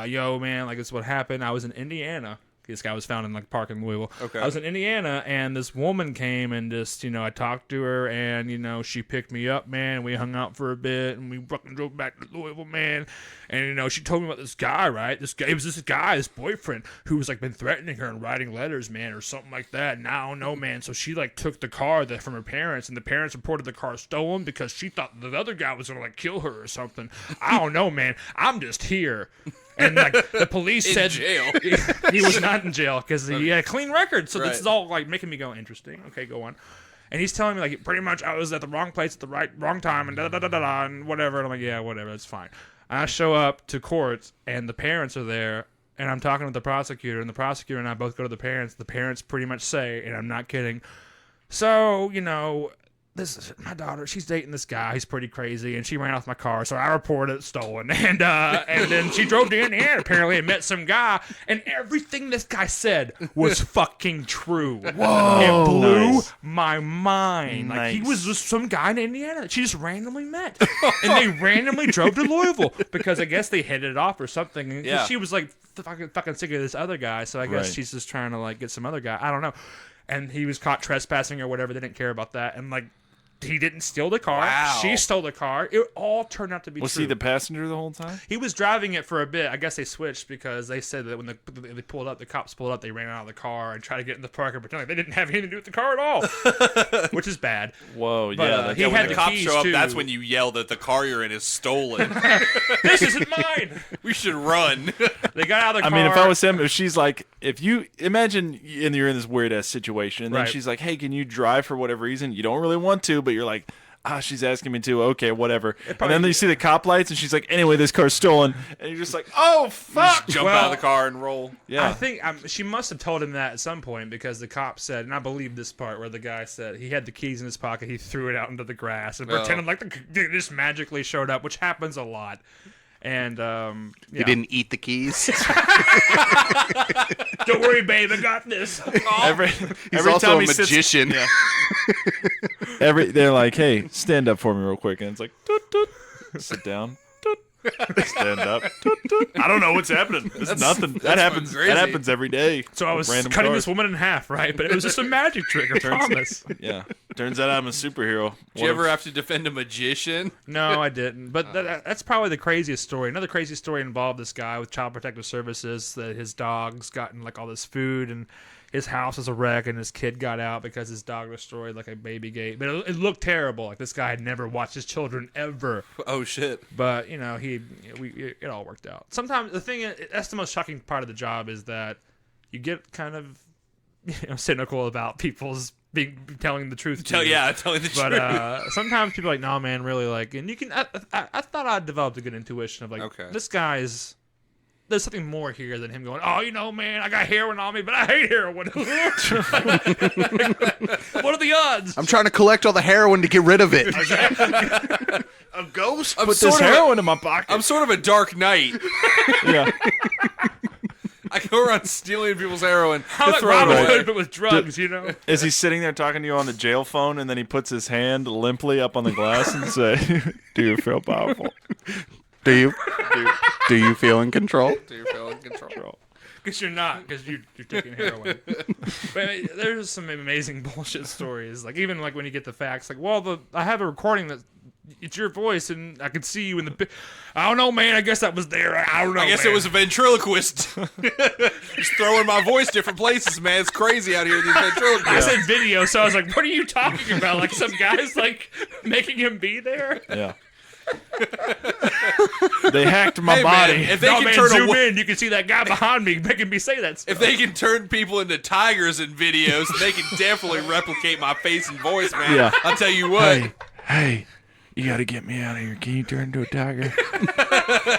Yo, man, like, this is what happened. I was in Indiana. This guy was found in like park in Louisville. Okay. I was in Indiana, and this woman came and just, I talked to her, and she picked me up, man. And we hung out for a bit, and we fucking drove back to Louisville, man. And she told me about this guy, right? It was this guy, this boyfriend, who was like been threatening her and writing letters, man, or something like that. And I don't know, man. So she like took the car from her parents, and the parents reported the car stolen because she thought the other guy was gonna like kill her or something. I don't know, man. I'm just here. And like the police said, jail. he was not in jail because he had a clean record. So Right. this is all like making me go, interesting. Okay, go on. And he's telling me like pretty much I was at the wrong place at the wrong time and da da da da da and whatever. And I'm like, yeah, whatever, that's fine. And I show up to court and the parents are there, and I'm talking with the prosecutor, and the prosecutor and I both go to the parents. The parents pretty much say, and I'm not kidding, so this is my daughter. She's dating this guy. He's pretty crazy, and she ran off my car. So I reported it stolen, and then she drove to Indiana apparently and met some guy, and everything this guy said was fucking true. Whoa! It blew Nice. my mind. Like he Nice. was just some guy in Indiana that she just randomly met, and they randomly drove to Louisville because I guess they hit it off or something. And Yeah. she was like fucking sick of this other guy, so I guess Right. she's just trying to like get some other guy. I don't know. And he was caught trespassing or whatever. They didn't care about that, and like. He didn't steal the car. Wow. She stole the car. It all turned out to be Was true. he the passenger the whole time? He was driving it for a bit. I guess they switched because they said that when they pulled up, the cops pulled up, they ran out of the car and tried to get in the park and pretend like they didn't have anything to do with the car at all, which is bad. Whoa, But, yeah. he Yeah, when had the the cops keys, show up, too. that's when you yell that the car you're in is stolen. This isn't mine. We should run. They got out of the I car. mean, if I was him, if she's like, if you imagine and you're in this weird ass situation, and then Right. she's like, hey, can you drive for whatever reason? You don't really want to, but you're like, she's asking me to. Okay, whatever. And then you see the cop lights, and she's like, anyway, this car's stolen. And you're just like, oh, fuck. Jump Well, out of the car and roll. Yeah. I think she must have told him that at some point because the cop said, and I believe this part where the guy said he had the keys in his pocket, he threw it out into the grass and pretended like they just magically showed up, which happens a lot. And He didn't eat the keys. Don't worry, babe, I got this. every He's also time a he sits- magician. they're like, hey, stand up for me real quick. And it's like, toot, toot. Sit down. Toot. Stand up. Toot, toot. I don't know what's happening. It's nothing. That happens. crazy. That happens every day. So I with was random cutting cars. this woman in half, right? But it was just a magic trick, I promise. Yeah. Turns out I'm a superhero. Did you ever have to defend a magician? No, I didn't. But that's probably the craziest story. Another crazy story involved this guy with Child Protective Services that his dog's gotten like all this food and his house was a wreck and his kid got out because his dog destroyed like a baby gate. But it looked terrible. Like this guy had never watched his children ever. Oh shit! But it all worked out. Sometimes the thing is, that's the most shocking part of the job is that you get kind of cynical about people's telling the truth. to you. Telling the But truth. sometimes people are like, no, man, really like, and you can. I thought I developed a good intuition of like, Okay. this guy's. There's something more here than him going, oh, man, I got heroin on me, but I hate heroin. What are the odds? I'm trying to collect all the heroin to get rid of it. A ghost? I'm Put sort this of a- heroin in my pocket. I'm sort of a dark knight. yeah. I go around stealing people's heroin. How to like throw it Robin away. Hood, but with drugs, Is he sitting there talking to you on the jail phone, and then he puts his hand limply up on the glass and say, "Do you feel powerful? Do you? Do you feel in control? Do you feel in control? Because you're not, because you're taking heroin. But there's some amazing bullshit stories. Like even like when you get the facts, like, well, I have a recording that it's your voice, and I could see you in the. I don't know, man. I guess that was there. I don't know. I guess man. it was a ventriloquist. Just throwing my voice different places, man. It's crazy out here. These I ventriloquists. said video, so I was like, "What are you talking about?" Like some guy's like making him be there. Yeah. They hacked my Hey, body. man, if they No, can man, turn zoom a, in. You can see that guy behind me making me say that stuff. if they can turn people into tigers in videos, they can definitely replicate my face and voice, man. Yeah. I'll tell you what. Hey, you got to get me out of here. Can you turn into a tiger?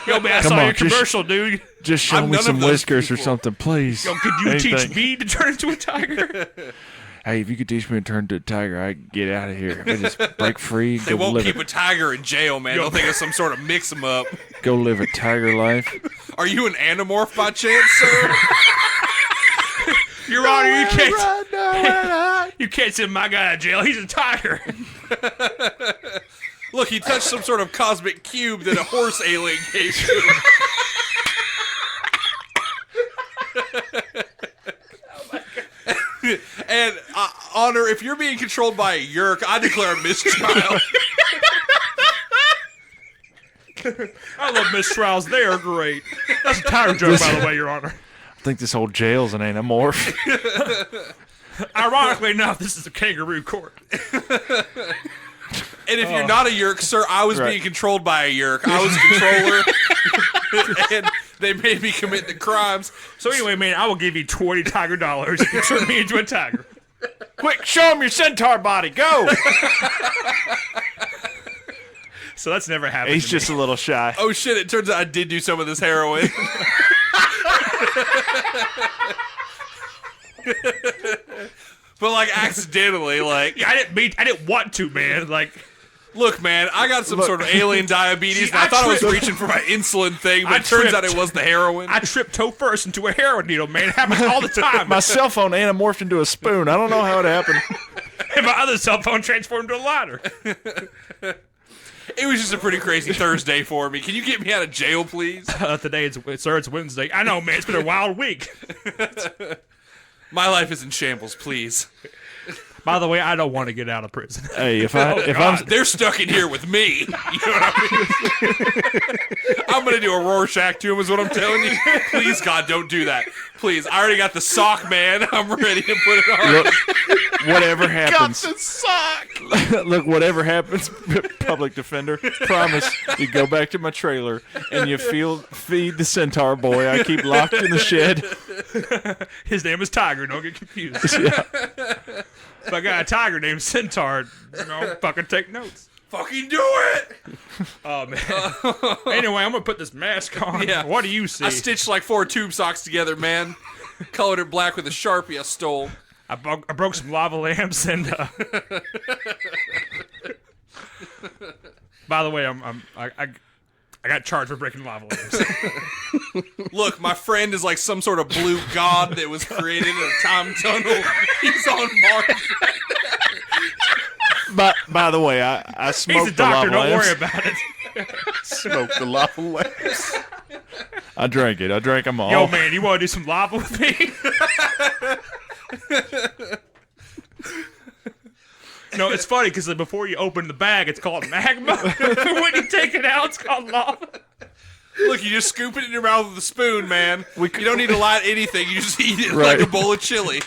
Yo, man, I Come saw on, your just- commercial, dude. Just show I'm me none of some those whiskers or people. something, please. Yo, could you teach Anything. me to turn into a tiger? Hey, if you could teach me to turn into a tiger, I'd get out of here. I just break free. They Go won't live keep a tiger in jail, man. They'll think it's some sort of mix-em-up. Go live a tiger life. Are you an Animorph by chance, sir? Your Honor, you can't send my guy to jail. He's a tiger. Look, he touched some sort of cosmic cube that a horse alien gave to him. And, Honor, if you're being controlled by a yerk, I declare a mistrial. I love mistrials. They are great. That's a tiger joke, by the way, Your Honor. I think this whole jail's an Animorph. Ironically enough, this is a kangaroo court. And if you're not a yerk, sir, I was Right. being controlled by a yerk. I was a controller. And they made me commit the crimes. So anyway, man, I will give you $20 tiger dollars if you turn me into a tiger. Quick, show him your centaur body. Go. So that's never happened. He's to just me. a little shy. Oh, shit, it turns out I did do some of this heroin. But, like, accidentally, like... Yeah, I didn't want to, man. Like, Look, man, I got some sort of alien diabetes, and I I thought I was tripped. reaching for my insulin thing, but I it turns out tripped. it was the heroin. I tripped toe first into a heroin needle, man. It happens all the time. My cell phone anamorphed into a spoon. I don't know how it happened. And my other cell phone transformed into a lighter. It was just a pretty crazy Thursday for me. Can you get me out of jail, please? Today, it's Wednesday. I know, man. It's been a wild week. My life is in shambles, please. By the way, I don't want to get out of prison. Hey, if I'm They're stuck in here with me. You know what I mean? I'm going to do a Rorschach to him is what I'm telling you. Please, God, don't do that. Please. I already got the sock, man. I'm ready to put it on. look, whatever happens, sock. look, whatever happens, public defender, promise you go back to my trailer and you feed the centaur boy I keep locked in the shed. His name is Tiger. Don't get confused. If I got a tiger named Centaur, fucking take notes. Fucking do it. Oh, man. Anyway, I'm going to put this mask on. Yeah. What do you see? I stitched like 4 tube socks together, man. Colored it black with a Sharpie I stole. I broke some lava lamps and by the way, I got charged for breaking lava lamps. Look, my friend is like some sort of blue god that was created in a time tunnel. He's on Mars. By the way, I smoked He's a doctor. the lava Don't lamps. worry about it. Smoked the lava lamps. I drank it. I drank them all. Yo, man, you want to do some lava with me? No, it's funny because before you open the bag, it's called magma. When you take it out, it's called lava. Look, you just scoop it in your mouth with a spoon, man. You don't need to light anything. You just eat it Right. like a bowl of chili.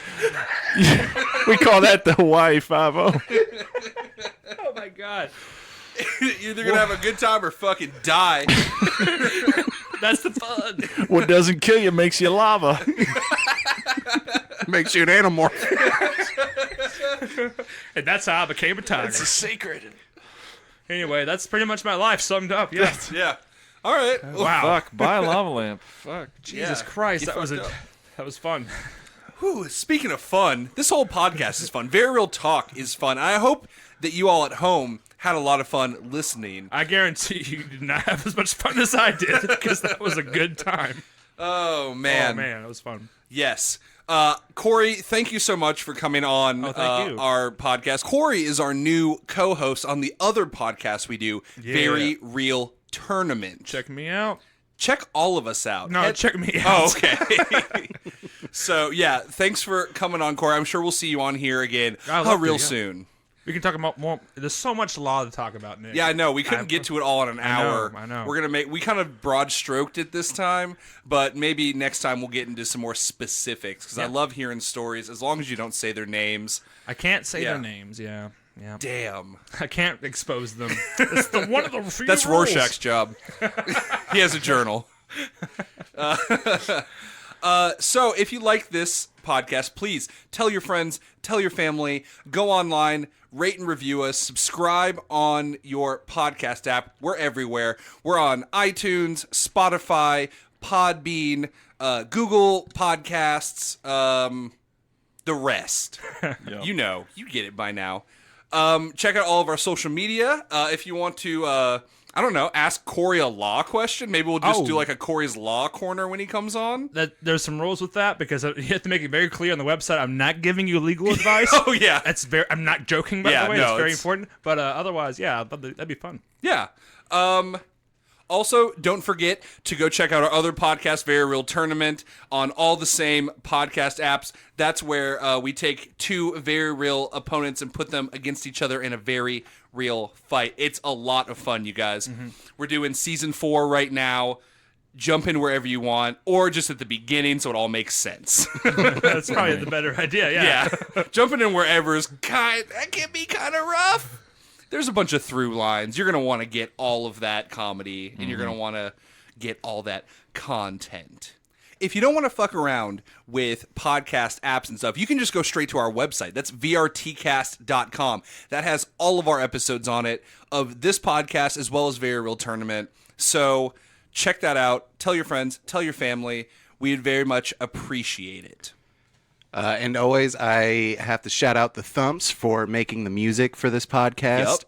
We call that the Hawaii 5-0. Oh, my God. You're either going to have a good time or fucking die. That's the fun. What doesn't kill you makes you lava. Makes you an animorph. And that's how I became a tiger. It's a secret. Anyway, that's pretty much my life summed up. Yeah. Yeah. All right. Wow. Fuck, buy a lava lamp. Fuck. Jesus Yeah, Christ, you that was fucked up. that was fun. Whew, speaking of fun, this whole podcast is fun. Very Real Talk is fun. I hope that you all at home had a lot of fun listening. I guarantee you did not have as much fun as I did because that was a good time. Oh, man. Oh man, that was fun. Yes. Corey, thank you so much for coming on thank you. our podcast. Corey is our new co-host on the other podcast we do, Very Real Tournament. Check me out. Check all of us out. No, check me Oh, out. okay. So, yeah, thanks for coming on, Corey. I'm sure we'll see you on here again I'd love to, real yeah. soon. We can talk about more. There's so much law to talk about, Nick. Yeah, I know. We couldn't get to it all in an hour. I know. We kind of broad stroked it this time, but maybe next time we'll get into some more specifics because I love hearing stories as long as you don't say their names. I can't say Yeah. their names. Yeah. Yeah. Damn. I can't expose them. It's one of the few That's rules. Rorschach's job. He has a journal. So if you like this podcast, please tell your friends, tell your family, go online, rate and review us, subscribe on your podcast app. We're everywhere. We're on iTunes, Spotify, Podbean, Google Podcasts, the rest. Yep. You know, you get it by now. Check out all of our social media. If you want to, I don't know, ask Corey a law question. Maybe we'll just do like a Corey's Law Corner when he comes on. There's some rules with that because you have to make it very clear on the website. I'm not giving you legal advice. Oh, yeah. I'm not joking, by the way. no, It's very important. But otherwise, yeah, that'd be fun. Yeah. Also, don't forget to go check out our other podcast, Very Real Tournament, on all the same podcast apps. That's where we take two very real opponents and put them against each other in a very real fight. It's a lot of fun, you guys. Mm-hmm. We're doing season 4 right now. Jump in wherever you want, or just at the beginning so it all makes sense. That's probably the better idea, yeah. Yeah. Jumping in wherever is that can be kind of rough. There's a bunch of through lines. You're going to want to get all of that comedy, and you're going to want to get all that content. If you don't want to fuck around with podcast apps and stuff, you can just go straight to our website. That's vrtcast.com. That has all of our episodes on it of this podcast as well as Very Real Tournament. So check that out. Tell your friends. Tell your family. We'd very much appreciate it. And always, I have to shout out the Thumps for making the music for this podcast.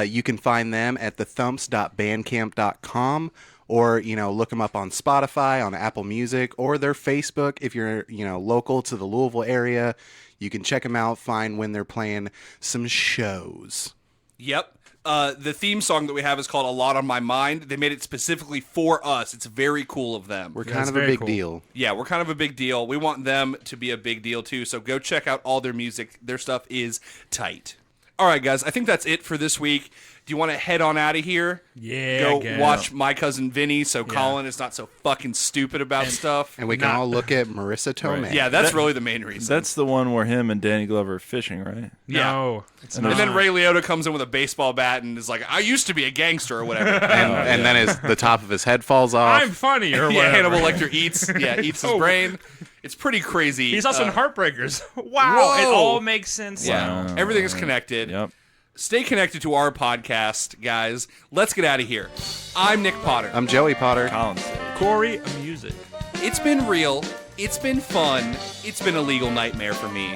You can find them at thethumps.bandcamp.com, or look them up on Spotify, on Apple Music, or their Facebook. If you're local to the Louisville area, you can check them out. Find when they're playing some shows. Yep. The theme song that we have is called A Lot on My Mind. They made it specifically for us. It's very cool of them. We're kind of a big deal. Yeah, we're kind of a big deal. We want them to be a big deal too. So go check out all their music. Their stuff is tight. All right, guys. I think that's it for this week. Do you want to head on out of here? Yeah. Go watch My Cousin Vinny so Collin is not so fucking stupid about stuff. And we can all look at Marissa Tomei. Right. Yeah, that's really the main reason. That's the one where him and Danny Glover are fishing, right? No. It's and then Ray Liotta comes in with a baseball bat and is like, I used to be a gangster or whatever. And then the top of his head falls off. I'm funny or whatever. Yeah, Hannibal Lecter eats his brain. It's pretty crazy. He's also in Heartbreakers. Wow. Whoa. It all makes sense. Yeah. Wow. Everything is connected. Yep. Stay connected to our podcast, guys. Let's get out of here. I'm Nick Potter. I'm Joey Potter. Collin. Corey, music. It's been real. It's been fun. It's been a legal nightmare for me.